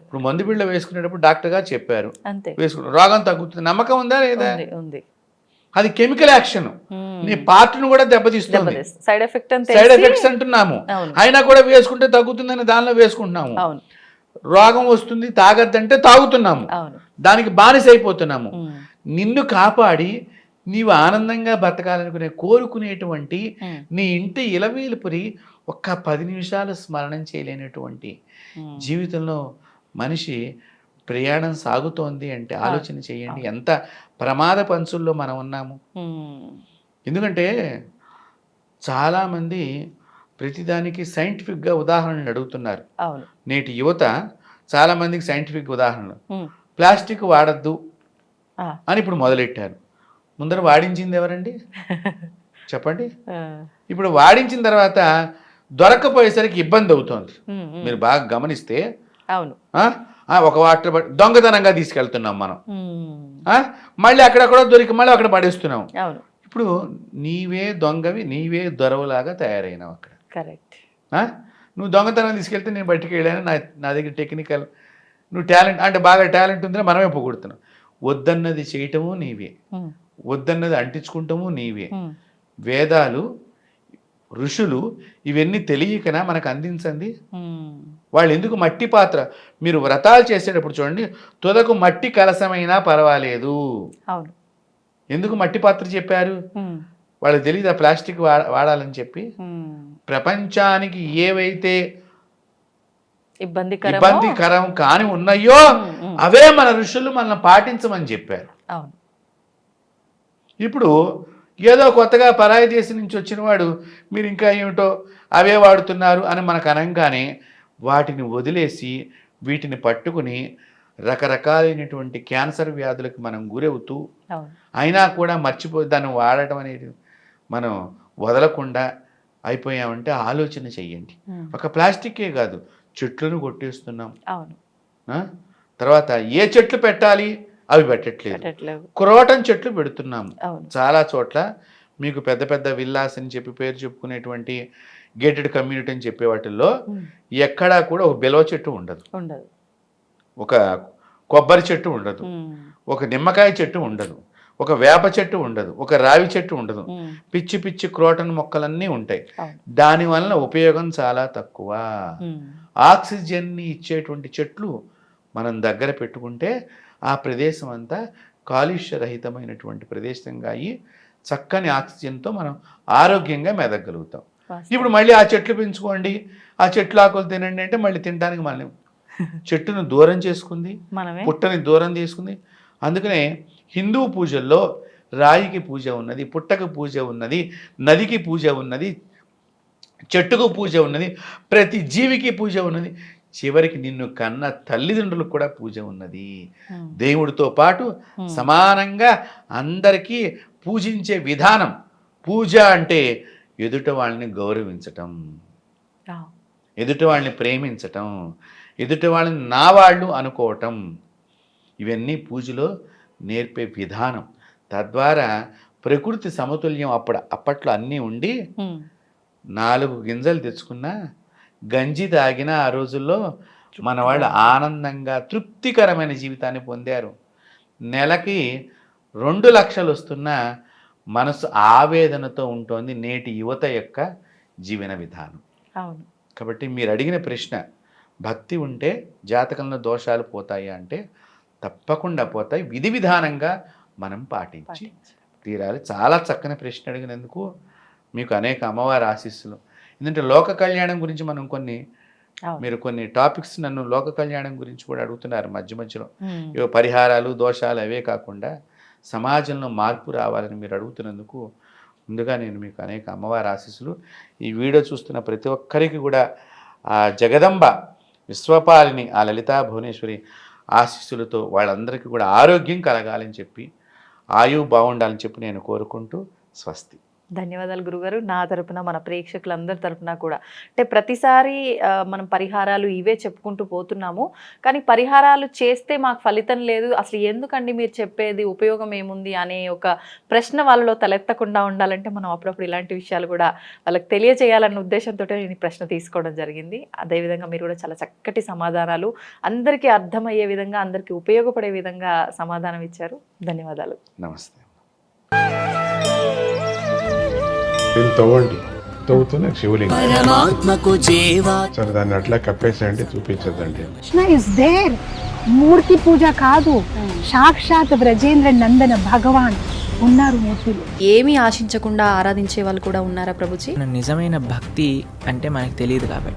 ఇప్పుడు మందు బిళ్ళ వేసుకునేటప్పుడు డాక్టర్ గారు చెప్పారు, వేసుకున్న రోగం తగ్గుతుంది, నమ్మకం ఉందా లేదా? ఉంది. అది కెమికల్ యాక్షన్, నీ పార్ట్ను కూడా దెబ్బతీస్తుంది. సైడ్ ఎఫెక్ట్స్ అంటున్నాము, అయినా కూడా వేసుకుంటే తగ్గుతుందని దానిలో వేసుకుంటున్నాము. రోగం వస్తుంది తాగద్దంటే తాగుతున్నాము, దానికి బానిస అయిపోతున్నాము. నిన్ను కాపాడి నీవు ఆనందంగా బతకాలనుకునే కోరుకునేటువంటి నీ ఇంటి ఇలవేలుపురి ఒక్క 10 నిమిషాలు స్మరణం చేయలేనటువంటి జీవితంలో మనిషి ప్రయాణం సాగుతోంది అంటే ఆలోచన చేయండి ఎంత ప్రమాద పంచుల్లో మనం ఉన్నాము. ఎందుకంటే చాలామంది ప్రతిదానికి సైంటిఫిక్గా ఉదాహరణలు అడుగుతున్నారు. నేటి యువత చాలామందికి సైంటిఫిక్ ఉదాహరణలు, ప్లాస్టిక్ వాడద్దు అని ఇప్పుడు మొదలెట్టారు. ముందర వాడించింది ఎవరండి చెప్పండి? ఇప్పుడు వాడించిన తర్వాత దొరక్కపోయేసరికి ఇబ్బంది అవుతోంది. మీరు బాగా గమనిస్తే ఒక వాటర్ దొంగతనంగా తీసుకెళ్తున్నాం మనం, మళ్ళీ అక్కడక్కడ దొరికి మళ్ళీ అక్కడ పడేస్తున్నాం. ఇప్పుడు నీవే దొంగవి, నీవే దొరవలాగా తయారైనావు అక్కడ. కరెక్ట్. నువ్వు దొంగతనం తీసుకెళ్తే నేను బయటికి వెళ్ళాను, నా దగ్గర టెక్నికల్, నువ్వు టాలెంట్ అంటే బాగా టాలెంట్ ఉందని మనమే పొగుడుతున్నాం. వద్దన్నది చేయటము నీవే, వద్దన్నది అంటించుకుంటాము నీవే. వేదాలు ఋషులు ఇవన్నీ తెలియకనా మనకు అందించండి. వాళ్ళు ఎందుకు మట్టి పాత్ర, మీరు వ్రతాలు చేసేటప్పుడు చూడండి, తుదకు మట్టి కలసమైనా పర్వాలేదు, ఎందుకు మట్టి పాత్ర చెప్పారు? వాళ్ళకి తెలియదు ఆ ప్లాస్టిక్ వాడాలని చెప్పి. ప్రపంచానికి ఏవైతే ఇబ్బందికరం కాని ఉన్నాయో అవే మన ఋషులు మనల్ని పాటించమని చెప్పారు. ఇప్పుడు ఏదో కొత్తగా పరాయి దేశం నుంచి వచ్చిన వాడు మీరు ఇంకా ఏమిటో అవే వాడుతున్నారు అని మనకు అనగానే వాటిని వదిలేసి వీటిని పట్టుకుని రకరకాలైనటువంటి క్యాన్సర్ వ్యాధులకు మనం గురవుతూ అయినా కూడా మర్చిపోయి దాన్ని వాడటం అనేది మనం వదలకుండా అయిపోయామంటే ఆలోచన చెయ్యండి. ఒక ప్లాస్టిక్కే కాదు, చెట్లను కొట్టేస్తున్నాం. తర్వాత ఏ చెట్లు పెట్టాలి అవి పెట్టట్లేదు, క్రోటన్ చెట్లు పెడుతున్నాము. చాలా చోట్ల మీకు పెద్ద పెద్ద విల్లాస్ అని చెప్పి పేరు చెప్పుకునేటువంటి గేటెడ్ కమ్యూనిటీ అని చెప్పే వాటిల్లో ఎక్కడా కూడా ఒక బెలవ చెట్టు ఉండదు, ఒక కొబ్బరి చెట్టు ఉండదు, ఒక నిమ్మకాయ చెట్టు ఉండదు, ఒక వేప చెట్టు ఉండదు, ఒక రావి చెట్టు ఉండదు. పిచ్చి పిచ్చి క్రోటన్ మొక్కలన్నీ ఉంటాయి. దానివల్ల ఉపయోగం చాలా తక్కువ. ఆక్సిజన్ని ఇచ్చేటువంటి చెట్లు మనం దగ్గర పెట్టుకుంటే ఆ ప్రదేశం అంతా కాలుష్య రహితమైనటువంటి ప్రదేశంగా అయ్యి చక్కని ఆక్సిజన్తో మనం ఆరోగ్యంగా మెదగలుగుతాం. వాస్తవం. ఇప్పుడు మళ్ళీ ఆ చెట్లు పెంచుకోండి, ఆ చెట్లు ఆకులు తినండి అంటే మళ్ళీ తినడానికి మళ్ళీ చెట్టును దూరం చేసుకుంది, మనమే పుట్టని దూరం చేసుకుంది. అందుకనే హిందూ పూజల్లో రాయికి పూజ ఉన్నది, పుట్టకు పూజ ఉన్నది, నదికి పూజ ఉన్నది, చెట్టుకు పూజ ఉన్నది, ప్రతి జీవికి పూజ ఉన్నది, చివరికి నిన్ను కన్న తల్లిదండ్రులకు కూడా పూజ ఉన్నది. దేవుడితో పాటు సమానంగా అందరికీ పూజించే విధానం. పూజ అంటే ఎదుట వాళ్ళని గౌరవించటం, ఎదుటి వాళ్ళని ప్రేమించటం, ఎదుటి వాళ్ళని నా వాళ్ళు అనుకోవటం, ఇవన్నీ పూజలో నేర్పే విధానం. తద్వారా ప్రకృతి సమతుల్యం అప్పట్లో అన్నీ ఉండి 4 గింజలు తెచ్చుకున్నా గంజి తాగిన ఆ రోజుల్లో మన వాళ్ళు ఆనందంగా తృప్తికరమైన జీవితాన్ని పొందారు. నెలకి 2 లక్షలు వస్తున్నా మనసు ఆవేదనతో ఉంటుంది నేటి యువత యొక్క జీవన విధానం. అవును. కాబట్టి మీరు అడిగిన ప్రశ్న, భక్తి ఉంటే జాతకంలో దోషాలు పోతాయా అంటే తప్పకుండా పోతాయి. విధి విధానంగా మనం పాటించి తీరాలి. చాలా చక్కని ప్రశ్న అడిగినందుకు మీకు అనేక అమ్మవారి ఆశీస్సులు. ఎందుకంటే లోక కళ్యాణం గురించి మనం మీరు కొన్ని టాపిక్స్ నన్ను లోక కళ్యాణం గురించి కూడా అడుగుతున్నారు మధ్య మధ్యలో. ఇవో పరిహారాలు దోషాలు అవే కాకుండా సమాజంలో మార్పు రావాలని మీరు అడుగుతున్నందుకు ముందుగా నేను మీకు అనేక అమ్మవారి ఆశీస్సులు. ఈ వీడియో చూస్తున్న ప్రతి ఒక్కరికి కూడా ఆ జగదంబ విశ్వపాలిని ఆ లలితా భువనేశ్వరి ఆశీస్సులతో వాళ్ళందరికీ కూడా ఆరోగ్యం కలగాలని చెప్పి, ఆయువు బాగుండాలని చెప్పి నేను కోరుకుంటూ స్వస్తి. ధన్యవాదాలు గురుగారు. నా తరపున మన ప్రేక్షకులందరి తరపున కూడా అంటే ప్రతిసారి మనం పరిహారాలు ఇవే చెప్పుకుంటూ పోతున్నాము, కానీ పరిహారాలు చేస్తే మాకు ఫలితం లేదు, అసలు ఎందుకండి మీరు చెప్పేది, ఉపయోగం ఏముంది అనే ఒక ప్రశ్న వాళ్ళలో తలెత్తకుండా ఉండాలంటే మనం అప్పుడప్పుడు ఇలాంటి విషయాలు కూడా వాళ్ళకి తెలియజేయాలన్న ఉద్దేశంతో నేను ఈ ప్రశ్న తీసుకోవడం జరిగింది. అదేవిధంగా మీరు కూడా చాలా చక్కటి సమాధానాలు, అందరికీ అర్థమయ్యే విధంగా, అందరికీ ఉపయోగపడే విధంగా సమాధానం ఇచ్చారు. ధన్యవాదాలు. నమస్తే. తవ్వండి, తవ్వుతూనే శివలింగం. పరమాత్మకు జీవా సరే దాన్ని అట్లా కప్పేసేయండి, చూపించదండి. Krishna is there. మూర్తి పూజ కాదు, సాక్షాత్ బ్రజేంద్ర నందన భగవాన్ ఉన్నారు మూర్తిలో. ఏమీ ఆశించకుండా ఆరాధించే వాళ్ళు కూడా ఉన్నారా ప్రభుజీ? నిజమైన భక్తి అంటే మనకు తెలియదు కాబట్టి